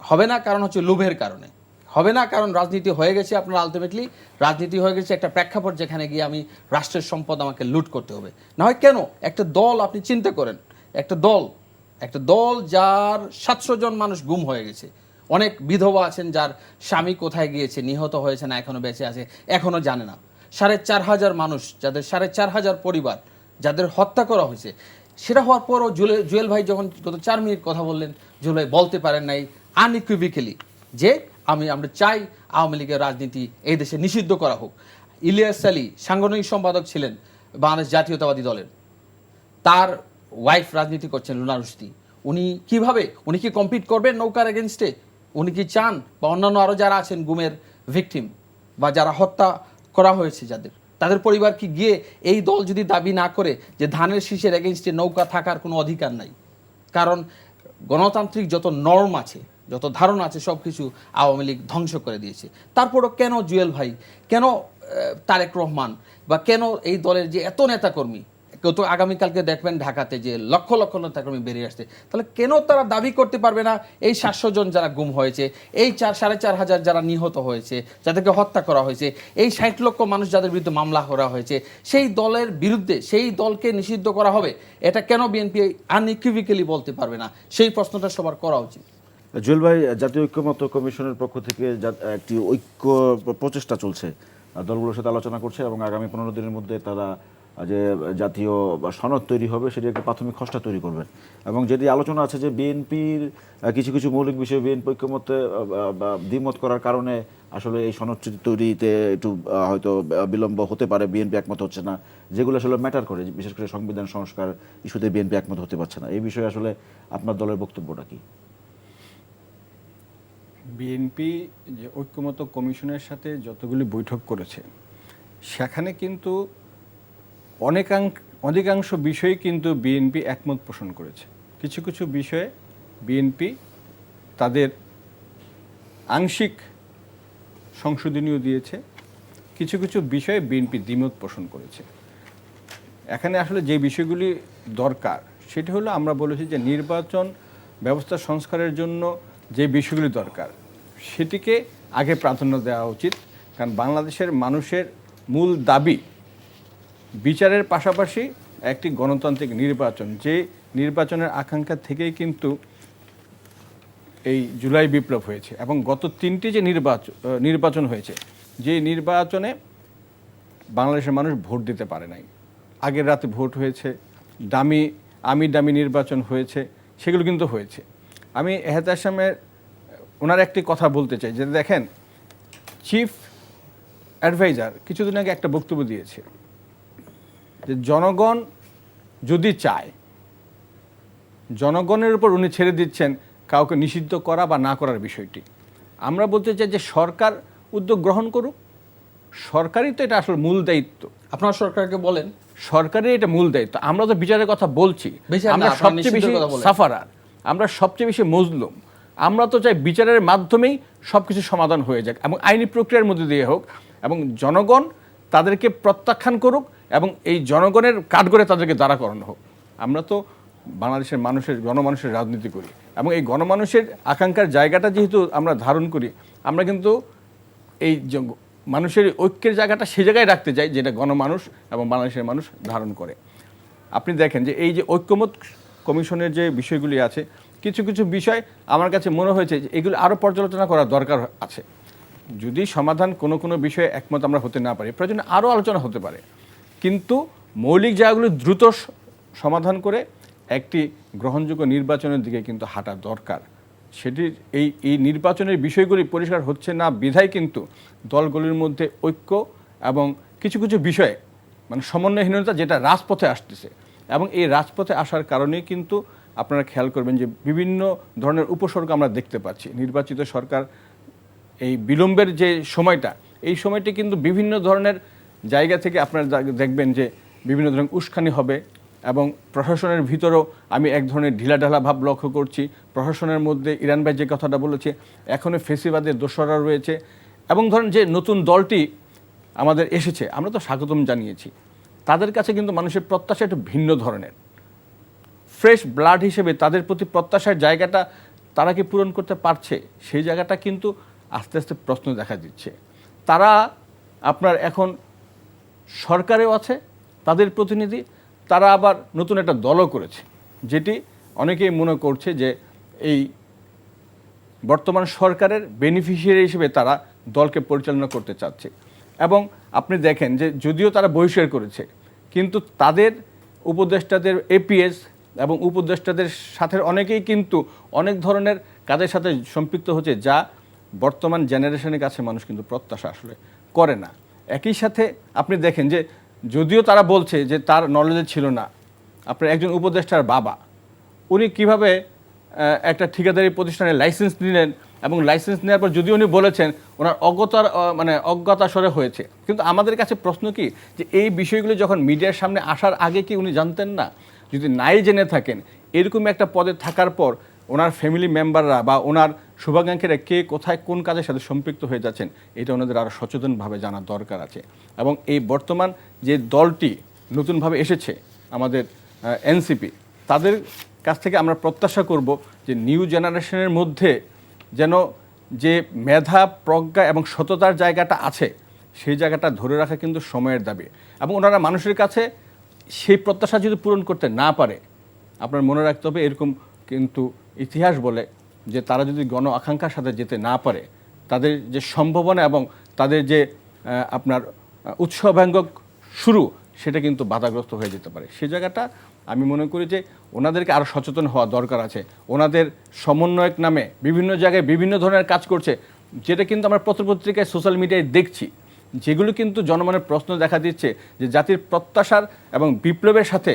হবে না কারণ হচ্ছে লোভের কারণে। হবে না কারণ রাজনীতি হয়ে গেছে আপনার, আলটিমেটলি রাজনীতি হয়ে গেছে একটা প্রেক্ষাপট যেখানে গিয়ে আমি রাষ্ট্রের সম্পদ আমাকে লুট করতে হবে। না হয় কেন একটা দল, আপনি চিন্তা করেন, একটা দল যার 700 জন মানুষ গুম হয়ে গেছে, অনেক বিধবা আছেন যার স্বামী কোথায় গিয়েছে, নিহত হয়েছে না এখনো বেঁচে আছে এখনো জানে না, 4,500 মানুষ যাদের 4,500 পরিবার যাদের হত্যা করা হয়েছে, সেটা হওয়ার পরও জুয়েল ভাই যখন গত 4 মিনিট কথা বললেন, জুয়েল ভাই বলতে পারেন নাই আনইকুইভ্যালি যে আমরা চাই আওয়ামী লীগের রাজনীতি এই দেশে নিষিদ্ধ করা হোক। ইলিয়াস আলী সাংগঠনিক সম্পাদক ছিলেন বাংলাদেশ জাতীয়তাবাদী দলের, তার ওয়াইফ রাজনীতি করছেন লুনা রুশদি, উনি কি কম্পিট করবেন নৌকার এগেনস্টে? উনি কি চান, বা অন্যান্য আরও যারা আছেন গুমের ভিকটিম বা যারা হত্যা করা হয়েছে তাদের পরিবার কি গিয়ে এই দল যদি দাবি না করে যে ধানের শীষের এগেনস্টে নৌকা থাকার কোনো অধিকার নাই? কারণ গণতান্ত্রিক যত নর্ম আছে, যত ধারণা আছে, সব কিছু আওয়ামী লীগ ধ্বংস করে দিয়েছে। তারপরও কেন জুয়েল ভাই, কেন তারেক রহমান, বা কেন এই দলের যে এত নেতাকর্মী, তো আগামীকালকে দেখবেন ঢাকাতে যে লক্ষ লক্ষ নেতাকর্মী বেরিয়ে আসছে, তাহলে কেন তারা দাবি করতে পারবে না এই 700 জন যারা গুম হয়েছে, এই 4,500 যারা নিহত হয়েছে, যাদেরকে হত্যা করা হয়েছে, এই 60 লক্ষ মানুষ যাদের বিরুদ্ধে মামলা করা হয়েছে, সেই দলের বিরুদ্ধে সেই দলকে নিষিদ্ধ করা হবে, এটা কেন বিএনপি আনইকুইভ্যালি বলতে পারবে না? সেই প্রশ্নটা সবার করা উচিত। জুয়েল ভাই, জাতীয় ঐক্যমত্য কমিশনের পক্ষ থেকে একটি ঐক্য প্রচেষ্টা চলছে, দলগুলোর সাথে আলোচনা করছে এবং আগামী 15 দিনের মধ্যে তারা যে জাতীয় সনদ তৈরি হবে সেটি একটা প্রাথমিক খসড়া তৈরি করবেন। এবং যেটি আলোচনা আছে যে বিএনপির কিছু কিছু মৌলিক বিষয়ে বিএনপি ঐক্যমত্যে দ্বিমত করার কারণে আসলে এই সনদ তৈরিতে একটু হয়তো বিলম্ব হতে পারে, বিএনপি একমত হচ্ছে না, যেগুলো আসলে ম্যাটার করে, বিশেষ করে সংবিধান সংস্কার ইস্যুতে বিএনপি একমত হতে পারছে না। এই বিষয়ে আসলে আপনার দলের বক্তব্যটা কি? বিএনপি যে ঐক্যমত্য কমিশনের সাথে যতগুলি বৈঠক করেছে সেখানে কিন্তু অধিকাংশ বিষয়ে কিন্তু বিএনপি একমত পোষণ করেছে। কিছু কিছু বিষয়ে বিএনপি তাদের আংশিক সংশোধনীয় দিয়েছে, কিছু কিছু বিষয়ে বিএনপি দ্বিমত পোষণ করেছে। এখানে আসলে যে বিষয়গুলি দরকার সেটি হলো, আমরা বলেছি যে নির্বাচন ব্যবস্থা সংস্কারের জন্য যে বিষয়গুলি দরকার সেটিকে আগে প্রাধান্য দেওয়া উচিত। কারণ বাংলাদেশের মানুষের মূল দাবি বিচারের পাশাপাশি একটি গণতান্ত্রিক নির্বাচন, যে নির্বাচনের আকাঙ্ক্ষা থেকেই কিন্তু এই জুলাই বিপ্লব হয়েছে। এবং গত 3টি যে নির্বাচন হয়েছে, যে নির্বাচনে বাংলাদেশের মানুষ ভোট দিতে পারে নাই, আগের রাতে ভোট হয়েছে, দামি নির্বাচন হয়েছে, সেগুলো কিন্তু হয়েছে। আমি এহতেশামের ওনার একটি কথা বলতে চাই, যে দেখেন চিফ অ্যাডভাইজার কিছুদিন আগে একটা বক্তব্য দিয়েছে যে জনগণ যদি চায়, জনগণের উপর উনি ছেড়ে দিচ্ছেন কাউকে নিষিদ্ধ করা বা না করার বিষয়টি। আমরা বলতে চাই যে সরকার উদ্যোগ গ্রহণ করুক, সরকারই তো এটা আসলে মূল দায়িত্ব। আপনার সরকারকে বলেন, সরকারের এটা মূল দায়িত্ব। আমরা তো বিচারের কথা বলছি, আমরা সবচেয়ে বেশি সাফারার, আমরা সবচেয়ে বেশি মজলুম। আমরা তো চাই বিচারের মাধ্যমেই সব কিছু সমাধান হয়ে যাক এবং আইনি প্রক্রিয়ার মধ্যে দিয়ে হোক, এবং জনগণ তাদেরকে প্রত্যাখ্যান করুক এবং এই জনগণের কাঠগড়ে তাদেরকে দাঁড়া করানো হোক। আমরা তো বাংলাদেশের গণমানুষের রাজনীতি করি এবং এই গণমানুষের আকাঙ্ক্ষার জায়গাটা যেহেতু আমরা ধারণ করি, আমরা কিন্তু এই মানুষের ঐক্যের জায়গাটা সে জায়গায় রাখতে চাই যেটা গণমানুষ এবং বাংলাদেশের মানুষ ধারণ করে। আপনি দেখেন যে এই যে ঐক্যমত কমিশনের যে বিষয়গুলি আছে, কিছু কিছু বিষয় আমার কাছে মনে হয়েছে যে এগুলো আরও পর্যালোচনা করার দরকার আছে। যদি সমাধান কোনো বিষয়ে একমত আমরা হতে না পারি, প্রয়োজনে আরও আলোচনা হতে পারে, কিন্তু মৌলিক জায়গাগুলো দ্রুত সমাধান করে একটি গ্রহণযোগ্য নির্বাচনের দিকে কিন্তু হাঁটা দরকার। সেটির এই নির্বাচনের বিষয়গুলি পরিষ্কার হচ্ছে না বিধায় কিন্তু দলগুলির মধ্যে ঐক্য এবং কিছু কিছু বিষয়ে মানে সমন্বয়হীনতা যেটা রাজপথে আসতেছে, এবং এই রাজপথে আসার কারণেই কিন্তু আপনারা খেয়াল করবেন যে বিভিন্ন ধরনের উপসর্গ আমরা দেখতে পাচ্ছি। নির্বাচিত সরকার এই বিলম্বের যে সময়টা, এই সময়টি কিন্তু বিভিন্ন ধরনের জায়গা থেকে আপনারা দেখবেন যে বিভিন্ন ধরনের উস্কানি হবে, এবং প্রশাসনের ভিতরেও আমি এক ধরনের ঢিলাঢালা ভাব লক্ষ্য করছি। প্রশাসনের মধ্যে ইরান ভাই যে কথাটা বলেছে, এখনও ফেসিবাদের দোসররা রয়েছে, এবং ধরেন যে নতুন দলটি আমাদের এসেছে, আমরা তো স্বাগতম জানিয়েছি, তাদের কাছে কিন্তু মানুষের প্রত্যাশা একটু ভিন্ন ধরনের। ফ্রেশ ব্লাড হিসেবে তাদের প্রতি প্রত্যাশার জায়গাটা তারা কি পূরণ করতে পারছে, সেই জায়গাটা কিন্তু আস্তে আস্তে প্রশ্ন দেখা দিচ্ছে। তারা আপনার এখন সরকারেও আছে তাদের প্রতিনিধি, তারা আবার নতুন একটা দলও করেছে, যেটি অনেকেই মনে করছে যে এই বর্তমান সরকারের বেনিফিশিয়ারি হিসেবে তারা দলকে পরিচালনা করতে চাচ্ছে। এবং আপনি দেখেন যে যদিও তারা বহিষ্কার করেছে, কিন্তু তাদের উপদেষ্টাদের এপিএস এবং উপদেষ্টাদের সাথে অনেকেই কিন্তু অনেক ধরনের কাজের সাথে সম্পৃক্ত হচ্ছে, যা বর্তমান জেনারেশনের কাছে মানুষ কিন্তু প্রত্যাশা আসলে করে না। একই সাথে আপনি দেখেন যে যদিও তারা বলছে যে তার নলেজে ছিল না, আপনার একজন উপদেষ্টার বাবা উনি কিভাবে একটা ঠিকাদারি প্রতিষ্ঠানের লাইসেন্স নিলেন, এবং লাইসেন্স নেওয়ার পর যদিও উনি বলেছেন ওনার অজ্ঞতাস্বরে হয়েছে, কিন্তু আমাদের কাছে প্রশ্ন কি যে এই বিষয়গুলো যখন মিডিয়ার সামনে আসার আগে কি উনি জানতেন না? যদি নাই জেনে থাকেন, এরকম একটা পদে থাকার পর ওনার ফ্যামিলি মেম্বাররা বা ওনার শুভাকাঙ্ক্ষীরা কে কোথায় কোন কাজের সাথে সম্পৃক্ত হয়ে যাচ্ছেন, এটা ওনাদের আরও সচেতনভাবে জানার দরকার আছে। এবং এই বর্তমান যে দলটি নতুনভাবে এসেছে আমাদের এনসিপি, তাদের কাছ থেকে আমরা প্রত্যাশা করব যে নিউ জেনারেশনের মধ্যে যেন যে মেধা, প্রজ্ঞা এবং সততার জায়গাটা আছে, সেই জায়গাটা ধরে রাখা কিন্তু সময়ের দাবি। এবং ওনারা মানুষের কাছে সেই প্রত্যাশা যদি পূরণ করতে না পারে, আপনার মনে রাখতে হবে এরকম কিন্তু ইতিহাস বলে যে তারা যদি গণ আকাঙ্ক্ষার সাথে যেতে না পারে, তাদের যে সম্ভাবনা এবং তাদের যে আপনার উৎসবাঙ্গক শুরু সেটা কিন্তু বাধাগ্রস্ত হয়ে যেতে পারে। সে জায়গাটা আমি মনে করি যে ওনাদেরকে আরও সচেতন হওয়া দরকার আছে। ওনাদের সমন্বয়ক নামে বিভিন্ন জায়গায় বিভিন্ন ধরনের কাজ করছে, যেটা কিন্তু আমরা পত্রপত্রিকায় সোশ্যাল মিডিয়ায় দেখছি, যেগুলো কিন্তু জনমনের প্রশ্ন দেখা দিচ্ছে যে জাতির প্রত্যাশার এবং বিপ্লবের সাথে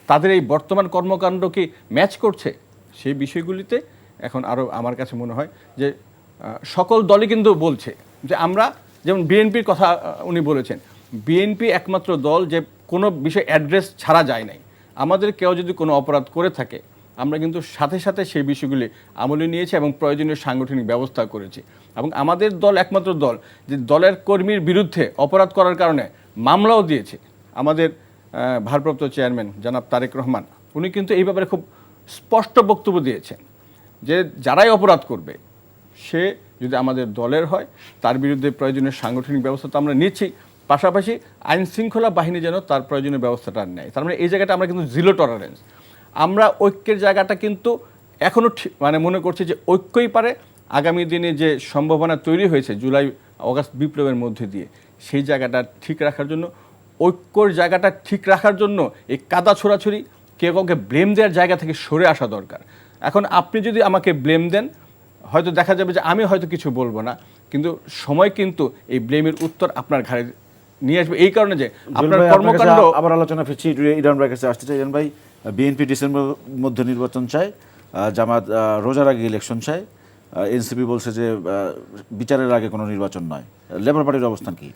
তাদের এই বর্তমান কর্মকাণ্ড কি ম্যাচ করছে। সেই বিষয়গুলিতে এখন আরও আমার কাছে মনে হয় যে সকল দলই কিন্তু বলছে যে আমরা, যেমন বিএনপির কথা উনি বলেছেন, বিএনপি একমাত্র দল যে কোনো বিষয় অ্যাড্রেস ছাড়া যায় নাই। আমাদের কেউ যদি কোনো অপরাধ করে থাকে আমরা কিন্তু সাথে সাথে সেই বিষয়গুলি আমলে নিয়েছি এবং প্রয়োজনীয় সাংগঠনিক ব্যবস্থা করেছি। এবং আমাদের দল একমাত্র দল যে দলের কর্মীর বিরুদ্ধে অপরাধ করার কারণে মামলাও দিয়েছে। আমাদের ভারপ্রাপ্ত চেয়ারম্যান জনাব তারেক রহমান উনি কিন্তু এই ব্যাপারে খুব স্পষ্ট বক্তব্য দিয়েছেন যে যারাই অপরাধ করবে সে যদি আমাদের দলের হয় তার বিরুদ্ধে প্রয়োজনীয় সাংগঠনিক ব্যবস্থা তো আমরা নিচ্ছি, পাশাপাশি আইন শৃঙ্খলা বাহিনী যেন তার প্রয়োজনীয় ব্যবস্থাটা নেয়। তার মানে এই জায়গাটা আমরা কিন্তু জিরো টলারেন্স। আমরা ঐক্যের জায়গাটা কিন্তু এখনও মানে মনে করছি যে ঐক্যই পারে আগামী দিনে যে সম্ভাবনা তৈরি হয়েছে জুলাই অগাস্ট বিপ্লবের মধ্যে দিয়ে, সেই জায়গাটা ঠিক রাখার জন্য, ঐক্যর জায়গাটা ঠিক রাখার জন্য এই কাদা ছোড়াছুরি, কেউ কাউকে ব্লেম দেওয়ার জায়গা থেকে সরে আসা দরকার। এখন আপনি যদি আমাকে ব্লেম দেন, হয়তো দেখা যাবে যে আমি হয়তো কিছু বলবো না, কিন্তু সময় কিন্তু এই ব্লেমের উত্তর আপনার ঘাড়ে নিয়ে আসবে। এই কারণে যে আপনার কর্মকাণ্ড। আবার আলোচনা ফিরছি, ইরান ভাইয়ের কাছে আসতে চাই। ইরান ভাই, বিএনপি ডিসেম্বর মধ্যে নির্বাচন চায়, জামাত রোজার আগে ইলেকশন চায়, এনসিপি বলছে যে বিচারের আগে কোনো নির্বাচন নয়। লেবার পার্টির অবস্থান কি?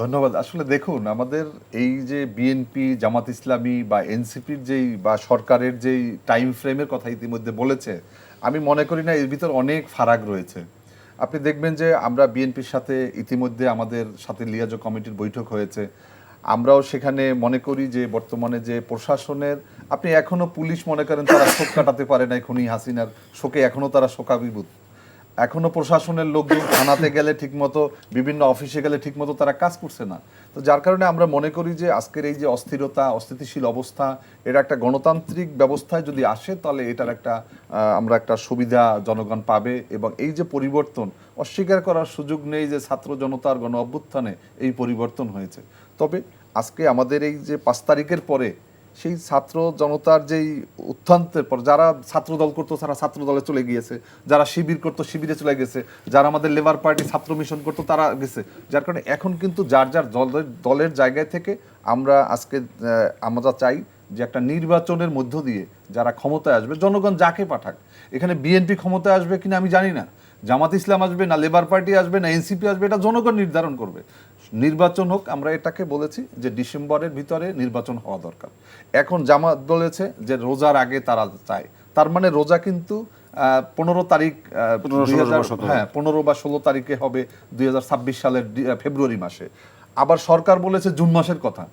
ধন্যবাদ। আসলে দেখুন, আমাদের এই যে বিএনপি, জামাত ইসলামী বা এনসিপির যেই বা সরকারের যেই টাইম ফ্রেমের কথা ইতিমধ্যে বলেছে, আমি মনে করি না এর ভিতর অনেক ফারাক রয়েছে। আপনি দেখবেন যে আমরা বিএনপির সাথে ইতিমধ্যে আমাদের সাথে লিয়াজো কমিটির বৈঠক হয়েছে। আমরাও সেখানে মনে করি যে বর্তমানে যে প্রশাসনের, আপনি এখনো পুলিশ মনে করেন তারা শোক কাটাতে পারে নাই, খুনি হাসিনার শোকে এখনো তারা শোকাভিভূত। এখনো প্রশাসনের লোকজন থানাতে গেলে ঠিকমতো, বিভিন্ন অফিসে গেলে ঠিকমতো তারা কাজ করছে না। তো যার কারণে আমরা মনে করি যে আজকের এই যে অস্থিরতা, অস্থিতিশীল অবস্থা, এটা একটা গণতান্ত্রিক ব্যবস্থায় যদি আসে তাহলে এটার একটা আমরা একটা সুবিধা জনগণ পাবে। এবং এই যে পরিবর্তন, অস্বীকার করার সুযোগ নেই যে ছাত্র জনতার গণ অভ্যুত্থানে এই পরিবর্তন হয়েছে। তবে আজকে আমাদের এই যে 5 তারিখের পরে সেই ছাত্র জনতার যেই উত্থানের পর যারা ছাত্র দল করতো তারা ছাত্র দলে চলে গিয়েছে, যারা শিবির করতো শিবিরে চলে গেছে, যারা আমাদের লেবার পার্টি ছাত্র মিশন করতো তারা গেছে। যার কারণে এখন কিন্তু যার যার দলের জায়গায় থেকে আমরা আজকে আমরা চাই যে একটা নির্বাচনের মধ্য দিয়ে যারা ক্ষমতায় আসবে, জনগণ যাকে পাঠাক, এখানে বিএনপি ক্ষমতায় আসবে কিনা আমি জানি না, জামাত ইসলাম আসবে না লেবার পার্টি আসবে না এনসিপি আসবে, এটা জনগণ নির্ধারণ করবে। নির্বাচন হোক, আমরা এটাকে বলেছি যে ডিসেম্বরের ভিতরে নির্বাচন হওয়া দরকার। এখন জামাত বলেছে যে রোজার আগে তারা চায়, তার মানে রোজা কিন্তু 15 তারিখ, 15 বা 16 তারিখে হবে 2026 সালের ফেব্রুয়ারি মাসে। আবার সরকার বলেছে জুন মাসের কথা।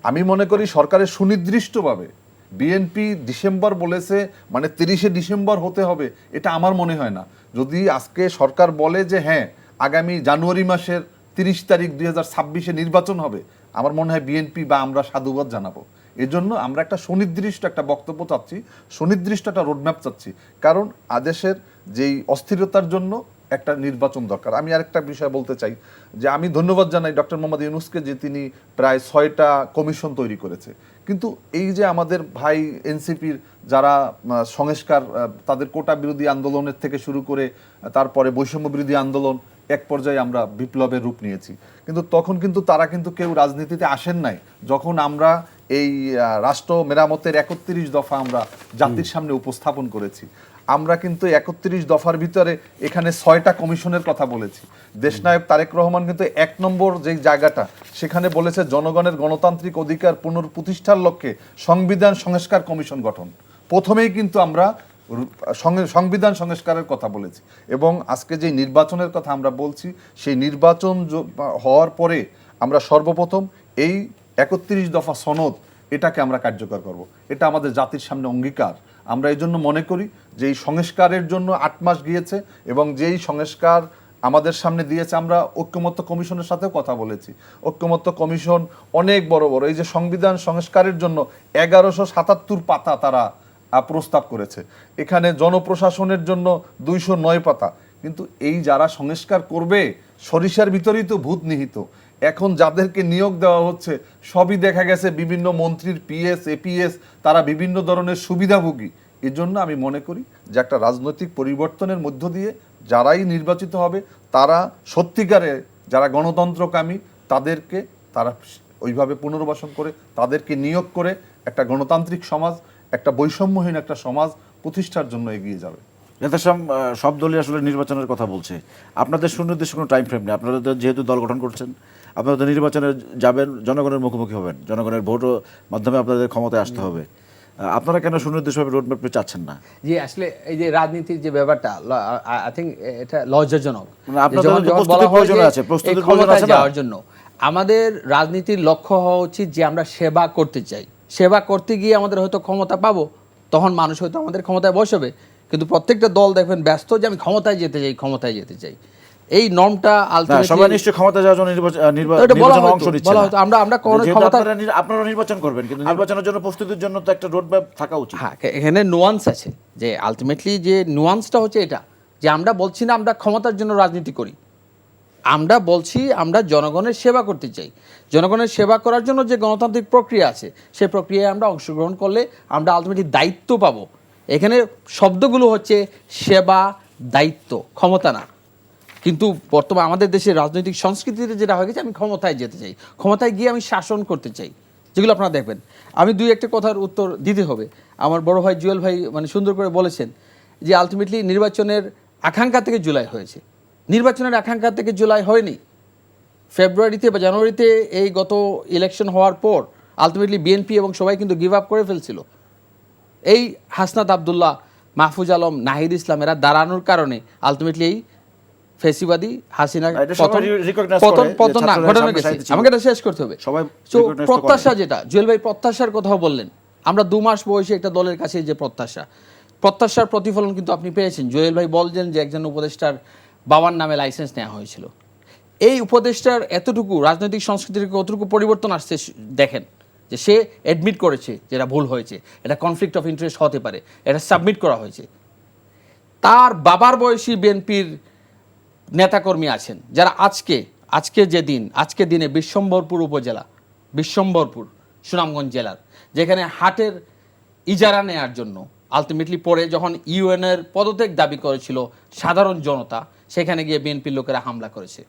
আমি মনে করি সরকারের সুনির্দিষ্টভাবে বিএনপি ডিসেম্বর বলেছে মানে 30শে ডিসেম্বর হতে হবে, এটা আমার মনে হয় না। যদি আজকে সরকার বলে যে হ্যাঁ আগামী জানুয়ারি মাসের 30 তারিখ 2026-এ নির্বাচন হবে, আমার মনে হয় বিএনপি বা আমরা সাধুবাদ জানাবো। এজন্য আমরা একটা সুনির্দিষ্ট একটা বক্তব্য চাচ্ছি, সুনির্দিষ্ট একটা রোডম্যাপ চাচ্ছি, কারণ আদেশের যেই অস্থিরতার জন্য একটা নির্বাচন দরকার। আমি আরেকটা বিষয় বলতে চাই যে আমি ধন্যবাদ জানাই ডক্টর মোহাম্মদ ইউনূসকে যে তিনি প্রায় 6টা কমিশন তৈরি করেছে। কিন্তু এই যে আমাদের ভাই এনসিপির যারা সংস্কার, তাদের কোটা বিরোধী আন্দোলনের থেকে শুরু করে তারপরে বৈষম্য বিরোধী আন্দোলন, এক পর্যায়ে আমরা বিপ্লবের রূপ নিয়েছি, কিন্তু তখন কিন্তু তারা কিন্তু কেউ রাজনীতিতে আসেন নাই যখন আমরা এই রাষ্ট্র মেরামতের 31 দফা আমরা জাতির সামনে উপস্থাপন করেছি। আমরা কিন্তু 31 দফার ভিতরে এখানে 6টা কমিশনের কথা বলেছি। দেশনায়ক তারেক রহমান কিন্তু 1 নম্বর যে জায়গাটা সেখানে বলেছে জনগণের গণতান্ত্রিক অধিকার পুনঃপ্রতিষ্ঠার লক্ষ্যে সংবিধান সংস্কার কমিশন গঠন। প্রথমেই কিন্তু আমরা সংবিধান সংস্কারের কথা বলেছি। এবং আজকে যে নির্বাচনের কথা আমরা বলছি, সেই নির্বাচন হওয়ার পরে আমরা সর্বপ্রথম এই 31 দফা সনদ এটাকে আমরা কার্যকর করব। এটা আমাদের জাতির সামনে অঙ্গীকার। আমরা এই জন্য মনে করি যে এই সংস্কারের জন্য 8 মাস গিয়েছে এবং যেই সংস্কার আমাদের সামনে দিয়েছে, আমরা ঐক্যমত্য কমিশনের সাথেও কথা বলেছি। ঐক্যমত্য কমিশন অনেক বড় বড় এই যে সংবিধান সংস্কারের জন্য 1177 পাতা তারা প্রস্তাব করেছে। এখানে জনপ্রশাসনের জন্য 209 পাতা। কিন্তু এই যারা সংস্কার করবে, সরিষার ভিতরেই তো ভূত নিহিত। এখন যাদেরকে নিয়োগ দেওয়া হচ্ছে সবই দেখা গেছে বিভিন্ন মন্ত্রীর পিএস এপিএস, তারা বিভিন্ন ধরনের সুবিধাভোগী। এর জন্য আমি মনে করি যে একটা রাজনৈতিক পরিবর্তনের মধ্য দিয়ে যারাই নির্বাচিত হবে তারা সত্যিকারে যারা গণতন্ত্রকামী তাদেরকে তারা ওইভাবে পুনর্বাসন করে তাদেরকে নিয়োগ করে একটা গণতান্ত্রিক সমাজ, একটা বৈষম্যহীন একটা সমাজ প্রতিষ্ঠার জন্য এগিয়ে যাবে। সব দলই আসলে নির্বাচনের কথা বলছে, আপনাদের সুনির্দিষ্ট কোনো টাইম ফ্রেম নেই। আপনারা তো যেহেতু দল গঠন করছেন, আপনারা তো নির্বাচনে যাবেন, জনগণের মুখোমুখি হবেন, জনগণের ভোটও মাধ্যমে আপনাদের ক্ষমতায় আসতে হবে। আপনারা কেন সুনির্দিষ্টভাবে রোডম্যাপ চাচ্ছেন না? জি, আসলে এই যে রাজনীতির যে ব্যাপারটা, আই থিঙ্ক এটা লজ্জাজনক। মানে আপনাদের তো প্রস্তুতির প্রয়োজন আছে, প্রস্তুতির প্রয়োজন আছে না? যাওয়ার জন্য আমাদের রাজনীতির লক্ষ্য হওয়া উচিত যে আমরা সেবা করতে চাই। সেবা করতে গিয়ে আমাদের হয়তো ক্ষমতা পাবো, তখন মানুষ হয়তো আমাদের ক্ষমতায় বসবে। কিন্তু প্রত্যেকটা দল দেখবেন ব্যস্ত যে আমি ক্ষমতায় যেতে চাই, ক্ষমতায় যেতে চাই। এই নর্মটা আলটিমেটলি সবাই নিশ্চয়ই ক্ষমতা যাওয়ার জন্য নির্বাচনে অংশ নিচ্ছে না। আমরা কোন ক্ষমতা, আপনারা নির্বাচন করবেন, কিন্তু নির্বাচনের জন্য প্রস্তুতির জন্য তো একটা রোডম্যাপ থাকা উচিত। হ্যাঁ, এখানে নুয়ান্স আছে, যে আলটিমেটলি যে নুয়ান্সটা হচ্ছে এটা, যে আমরা বলছি না আমরা ক্ষমতার জন্য রাজনীতি করি, আমরা বলছি আমরা জনগণের সেবা করতে চাই। জনগণের সেবা করার জন্য যে গণতান্ত্রিক প্রক্রিয়া আছে, সেই প্রক্রিয়ায় আমরা অংশগ্রহণ করলে আমরা আলটিমেটলি দায়িত্ব পাবো। এখানে শব্দগুলো হচ্ছে সেবা, দায়িত্ব, ক্ষমতা না। কিন্তু বর্তমানে আমাদের দেশের রাজনৈতিক সংস্কৃতিতে যেটা হয়ে গেছে, আমি ক্ষমতায় যেতে চাই, ক্ষমতায় গিয়ে আমি শাসন করতে চাই, যেগুলো আপনারা দেখবেন। আমি দুই একটা কথার উত্তর দিতে হবে। আমার বড় ভাই জুয়েল ভাই মানে সুন্দর করে বলেছেন যে আলটিমেটলি নির্বাচনের আকাঙ্ক্ষা থেকে জুলাই হয়েছে। নির্বাচনের আকাঙ্ক্ষা থেকে জুলাই হয়নি। ফেব্রুয়ারিতে বা জানুয়ারিতে এই গত ইলেকশন হওয়ার পর আলটিমেটলি বিএনপি এবং সবাই কিন্তু গিভ আপ করে ফেলছিল। এই হাসনাত আবদুল্লাহ, মাহফুজ আলম, নাহিদ ইসলাম এরা দাঁড়ানোর কারণে আলটিমেটলি এই ফেসিবাদী হাসিনা পতন না ঘটনা গেছে। আমাকে এটা শেষ করতে হবে। তো প্রত্যাশা যেটা জুয়েল ভাই প্রত্যাশার কথাও বললেন, আমরা 2 মাস বয়সে একটা দলের কাছে যে প্রত্যাশার প্রতিফলন কিন্তু আপনি পেয়েছেন। জুয়েল ভাই বলছেন যে একজন উপদেষ্টার বাবার নামে লাইসেন্স নেওয়া হয়েছিল। এই উপদেষ্টার এতটুকু রাজনৈতিক সংস্কৃতির কতটুকু পরিবর্তন আসছে দেখেন, যে সে অ্যাডমিট করেছে যেটা ভুল হয়েছে, এটা কনফ্লিক্ট অফ ইন্টারেস্ট হতে পারে, এটা সাবমিট করা হয়েছে। তার বাবার বয়সী বিএনপির নেতাকর্মী আছেন যারা আজকে দিনে বিশ্বম্বরপুর উপজেলা, বিশ্বম্বরপুর সুনামগঞ্জ জেলার, যেখানে হাটের ইজারা নেয়ার জন্য আলটিমেটলি পরে যখন ইউএনের পদত্যাগ দাবি করেছিল সাধারণ জনতা, সেখানে গিয়ে বিএনপির লোকেরা হামলা করেছে।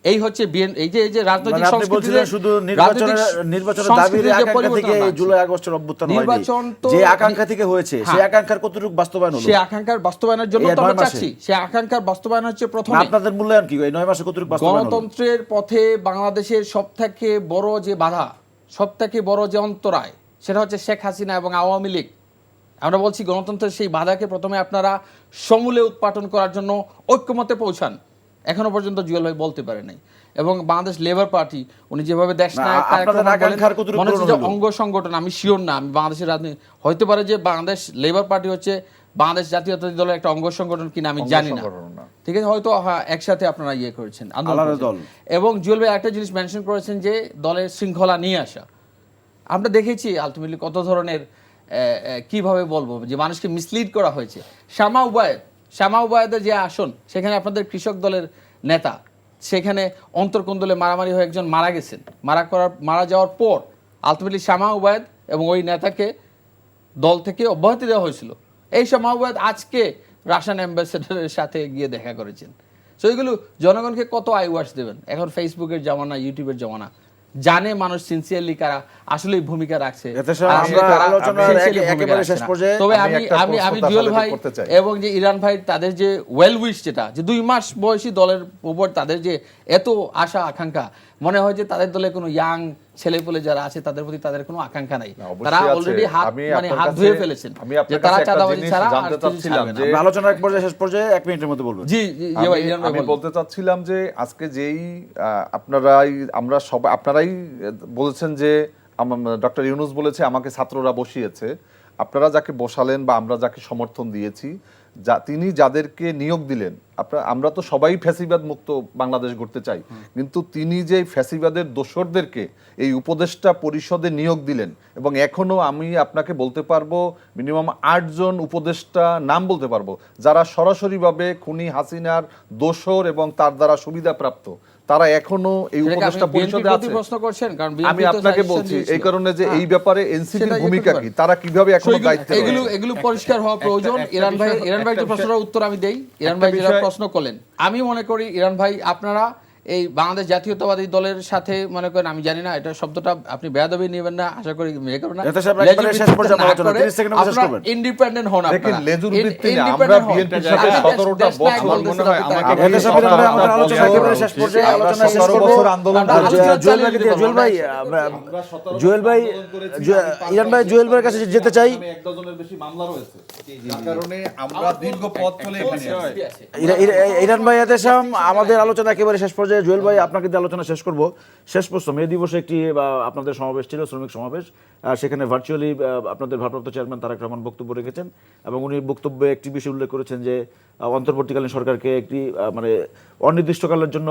এই হচ্ছে এই যে রাজনৈতিক সংস্কৃতিতে শুধু নির্বাচনের দাবির আকাঙ্ক্ষা থেকে জুলাই আগস্টের অভ্যুত্থান হয়নি, নির্বাচন তো যে আকাঙ্ক্ষা থেকে হয়েছে সেই আকাঙ্ক্ষার কতটুকু বাস্তবায়ন হলো, সেই আকাঙ্ক্ষার বাস্তবায়নের জন্য তো আমরা চাচ্ছি। সেই আকাঙ্ক্ষার বাস্তবায়ন হচ্ছে প্রথমে আপনাদের মূল্যায়ন কি এই 9 মাসে কতটুকু বাস্তবায়ন হলো? গণতন্ত্রের পথে বাংলাদেশের সবথেকে বড় যে বাধা, সবথেকে বড় যে অন্তরায়, সেটা হচ্ছে শেখ হাসিনা এবং আওয়ামী লীগ। আমরা বলছি গণতন্ত্রের সেই বাধাকে প্রথমে আপনারা সমূলে উৎপাটন করার জন্য ঐক্যমতে পৌঁছান। এখনো পর্যন্ত জুয়েল ভাই বলতে পারে নাই। এবং বাংলাদেশ লেবার পার্টি উনি যেভাবে দেশ অঙ্গ সংগঠন, আমি শিওর না, আমি বাংলাদেশের রাজনীতি হইতে পারে যে বাংলাদেশ লেবার পার্টি হচ্ছে বাংলাদেশ জাতীয়তাবাদী দলের একটা অঙ্গ সংগঠন কিনা আমি জানি না, ঠিক আছে, হয়তো একসাথে আপনারা ইয়ে করেছেন আন্দোলন। এবং জুয়েল ভাই একটা জিনিস মেনশন করেছেন যে দলের শৃঙ্খলা নিয়ে আসা। আমরা দেখেছি আলটিমেটলি কত ধরনের কিভাবে বলবো যে মানুষকে মিসলিড করা হয়েছে। শামা উবায়েদের যে আসন, সেখানে আপনাদের কৃষক দলের নেতা, সেখানে অন্তর্কোন্দলে মারামারি হয়ে একজন মারা গেছেন। মারা যাওয়ার পর আলটিমেটলি শামা উবায়েদ এবং ওই নেতাকে দল থেকে অব্যাহতি দেওয়া হয়েছিল। এই শামা উবায়েদ আজকে রাশিয়ান অ্যাম্বাসেডারের সাথে গিয়ে দেখা করেছেন। সো এইগুলো জনগণকে কত আইওয়াশ দেবেন? এখন ফেসবুকের জামানা, ইউটিউবের জামানা, জানে মানুষ সিনসিয়ারলি কারা আসলে ভূমিকা রাখছে। তবে আমি জুয়েল ভাই এবং যে ইরান ভাই তাদের যে ওয়েল উইশ, যেটা যে 2 মাস বয়সী দলের উপর তাদের যে এত আশা আকাঙ্ক্ষা, মনে হয় যে তাদের দলে কোনো ইয়াং ছেলেপুলে যারা আছে তাদের প্রতি তাদের কোনো আকাঙ্ক্ষা নাই। তারা অলরেডি হাত ধুয়ে ফেলেছেন যে তারা চাঁদাবাজি ছাড়া জানতে চাচ্ছিলাম যে আলোচনা এক পর্যায়ে শেষ পর্যায়ে 1 মিনিটের মধ্যে বলবো। জি, আমি বলতে চাচ্ছিলাম যে আজকে যেই আপনারাই বলেছেন যে ডক্টর ইউনূস বলেছে আমাকে ছাত্ররা বসিয়েছে, আপনারা যাকে বসালেন বা আমরা যাকে সমর্থন দিয়েছি, তিনি যাদেরকে নিয়োগ দিলেন, আমরা তো সবাই ফ্যাসিবাদ মুক্ত বাংলাদেশ গড়তে চাই, কিন্তু তিনি যে ফ্যাসিবাদের দোসরদেরকে এই উপদেষ্টা পরিষদে নিয়োগ দিলেন, এবং এখনো আমি আপনাকে বলতে পারবো মিনিমাম 8 জন উপদেষ্টা নাম বলতে পারবো যারা সরাসরিভাবে খুনি হাসিনার দোসর এবং তার দ্বারা সুবিধাপ্রাপ্ত। তারা এখনো এই সেটা কি উপদেষ্টা আপনি BNP পরিষদে প্রতি আছে। প্রশ্ন করছেন? কারণ আমি BNP তো আপনাকে suggestion বলছি এই দিয়েছিল। কারণে যে এই ব্যাপারে এনসিপির সেটা ভূমিকা করতে কি, তারা কিভাবে So, এখনো দায়িত্বে এগুলো রয়েছে? এগুলো পরিষ্কার হওয়া প্রয়োজন। ইরান ভাই একটা প্রশ্নের উত্তর আমি দেই। ইরান ভাই যেটা প্রশ্ন করলেন, আমি মনে করি ইরান ভাই আপনারা এই বাংলাদেশ জাতীয়তাবাদী দলের সাথে মনে করেন, আমি জানি না এটা শব্দটা আপনি বেয়াদবি নেবেন না, আশা করি ইয়ে করবেন না। এটা সাহেব একবারে শেষ পর্যায়ে আলোচনা, 30 সেকেন্ডের মধ্যে শেষ করবেন। ইন্ডিপেন্ডেন্ট হন আপনারা। দেখেন, লেজুর ভিত্তি না, আমরা independent হন। বিএনপির সাথে আপনি 17টা দেশ নায়ক বছর বলতেছেন, মনে হয় আপনি আমাকে তাকে- এটা সাহেব আমরা আমাদের আলোচনা বলছি, একেবারে শেষ পর্যায়ে আমরা আলোচনা শেষ 17 করব। বছর আন্দোলন আমরা করেছি। আলোচনা জুয়েল ভাইকে চালিয়ে দিয়ে, যেতে জুয়েল পারবো। ভাই, জুয়েল ভাই, ইরান ভাই জুয়েল ভাইয়ের কাছে যেতে চাই। এক ডজনের বেশি মামলা রয়েছে, যার কারণে আমরা দীর্ঘ পথ চলে এখানে আসছি। ইরান ভাই এতেশাম, আমাদের আলোচনা একেবারে শেষ পর্যায়ে। জুয়েল ভাই, আপনাকে দিয়ে আলোচনা শেষ করব। শেষ প্রশ্ন, মে দিবসে একটি আপনাদের সমাবেশ ছিল, শ্রমিক সমাবেশ। সেখানে ভার্চুয়ালি আপনাদের ভারপ্রাপ্ত চেয়ারম্যান তারেক রহমান বক্তব্য রেখেছেন এবং উনি বক্তব্যে একটি বিষয় উল্লেখ করেছেন যে অন্তর্বর্তীকালীন সরকারকে একটি মানে অনির্দিষ্টকালের জন্য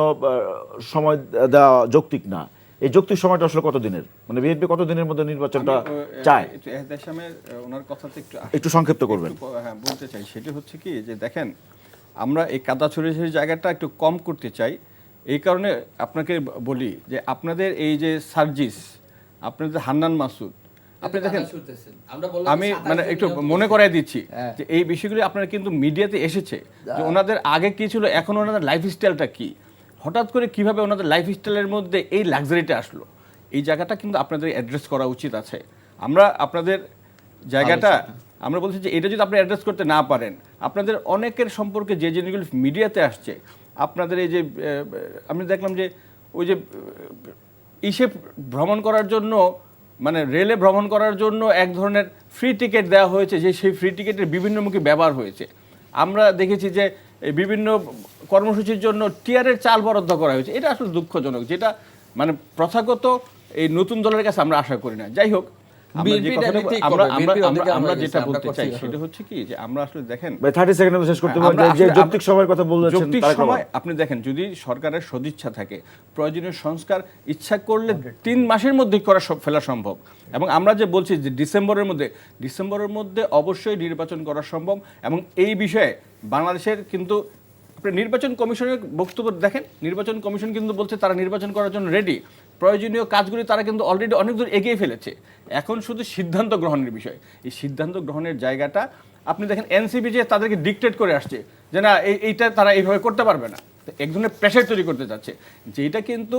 সময় দেওয়া যৌক্তিক না। এই যৌক্তিক সময়টা আসলে কতদিনের, মানে বিএনপি কতদিনের মধ্যে নির্বাচনটা চায়, এহতেশামের ওনার কথাতে একটু সংক্ষিপ্ত করবেন। হ্যাঁ, বলতে চাই সেটা হচ্ছে কি যে দেখেন, আমরা এই কাদা ছড়িয়ে জায়গাটা একটু কম করতে চাই। এই কারণে আপনাকে বলি যে আপনাদের এই যে সার্জিস, আপনাদের হান্নান মাসুদ, আপনি দেখেন, আমি মানে একটু মনে করাই দিচ্ছি যে এই বিষয়গুলি আপনারা কিন্তু মিডিয়াতে এসেছে যে ওনাদের আগে কি ছিল, এখন ওনাদের লাইফস্টাইলটা কি, হঠাৎ করে কিভাবে ওনাদের লাইফস্টাইলের মধ্যে এই লাক্সারিটা আসলো, এই জায়গাটা কিন্তু আপনাদের অ্যাড্রেস করা উচিত আছে। আমরা আপনাদের জায়গাটা আমরা বলছি যে এটা যদি আপনি অ্যাড্রেস করতে না পারেন, আপনাদের অনেকের সম্পর্কে যে জিনিসগুলো মিডিয়াতে আসছে, আপনাদের এই যে আমি দেখলাম যে ওই যে ইসে ভ্রমণ করার জন্য, মানে রেলে ভ্রমণ করার জন্য এক ধরনের ফ্রি টিকিট দেওয়া হয়েছে, যে সেই ফ্রি টিকিটের বিভিন্নমুখী ব্যবহার হয়েছে। আমরা দেখেছি যে এই বিভিন্ন কর্মসূচির জন্য টিয়ারের চাল বরাদ্দ করা হয়েছে। এটা আসলে দুঃখজনক, যেটা মানে প্রথাগত এই নতুন দলের কাছে আমরা আশা করি না। যাই হোক, আমরা যেটা বলতে চাই সেটা হচ্ছে কি যে আমরা আসলে দেখেন, 30 সেকেন্ডে শেষ করতে পারবেন যে যৌক্তিক সময়ের কথা বলেছেন। যৌক্তিক সময় আপনি দেখেন, যদি সরকারের সদিচ্ছা থাকে, প্রয়োজনীয় সংস্কার ইচ্ছা করলে 3 মাসের মধ্যে ফেলা সম্ভব। এবং আমরা যে বলছি যে ডিসেম্বরের মধ্যে অবশ্যই নির্বাচন করা সম্ভব। এবং এই বিষয়ে বাংলাদেশের কিন্তু আপনি নির্বাচন কমিশনের বক্তব্য দেখেন, নির্বাচন কমিশন কিন্তু বলছে তারা নির্বাচন করার জন্য রেডি, প্রয়োজনীয় কাজগুলি তারা কিন্তু অলরেডি অনেক দূর এগিয়ে ফেলেছে। এখন শুধু সিদ্ধান্ত গ্রহণের বিষয়। এই সিদ্ধান্ত গ্রহণের জায়গাটা আপনি দেখেন, এনসিপি যে তাদেরকে ডিকটেট করে আসছে যে না এইটা তারা এইভাবে করতে পারবে না, এক ধরনের প্রেশার তৈরি করতে যাচ্ছে, যেটা কিন্তু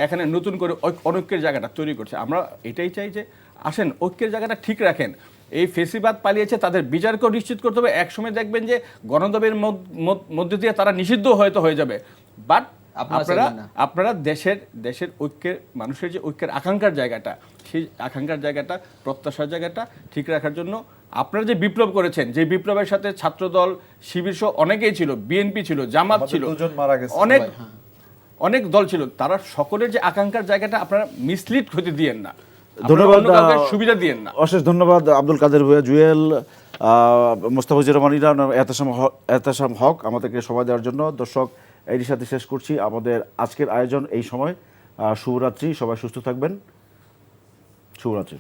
এখানে নতুন করে অনৈক্যের জায়গাটা তৈরি করছে। আমরা এটাই চাই যে আসেন ঐক্যের জায়গাটা ঠিক রাখেন। এই ফেসিবাদ পালিয়েছে, তাদের বিচারকেও নিশ্চিত করতে হবে। একসময় দেখবেন যে গণতন্ত্রের মধ্যে দিয়ে তারা নিষিদ্ধ হয়তো হয়ে যাবে, বাট আপনারা দেশের ঐক্যের, মানুষের যে ঐক্যের আকাঙ্ক্ষার জায়গাটা, সেই আকাঙ্ক্ষার জায়গাটা, প্রত্যাশার জায়গাটা ঠিক রাখার জন্য আপনারা যে বিপ্লব করেছেন, যে বিপ্লবের সাথে ছাত্রদল, শিবির সহ অনেকেই ছিল, বিএনপি ছিল, জামাত ছিল, অনেক দল ছিল, তারা সকলের যে আকাঙ্ক্ষার জায়গাটা আপনারা মিসলিড হতে দিয়েন না, ধন্যবাদ, সুবিধা দিয়েন না। অশেষ ধন্যবাদ আব্দুল কাদের ভূঁইয়া, জুয়েল, মোস্তাফিজুর রহমান ইরান, এহতেশাম হক আমাদেরকে সময় দেওয়ার জন্য। দর্শক, এরই সাথে শেষ করছি আমাদের আজকের আয়োজন এই সময়। শুভরাত্রি, সবাই সুস্থ থাকবেন, শুভরাত্রি।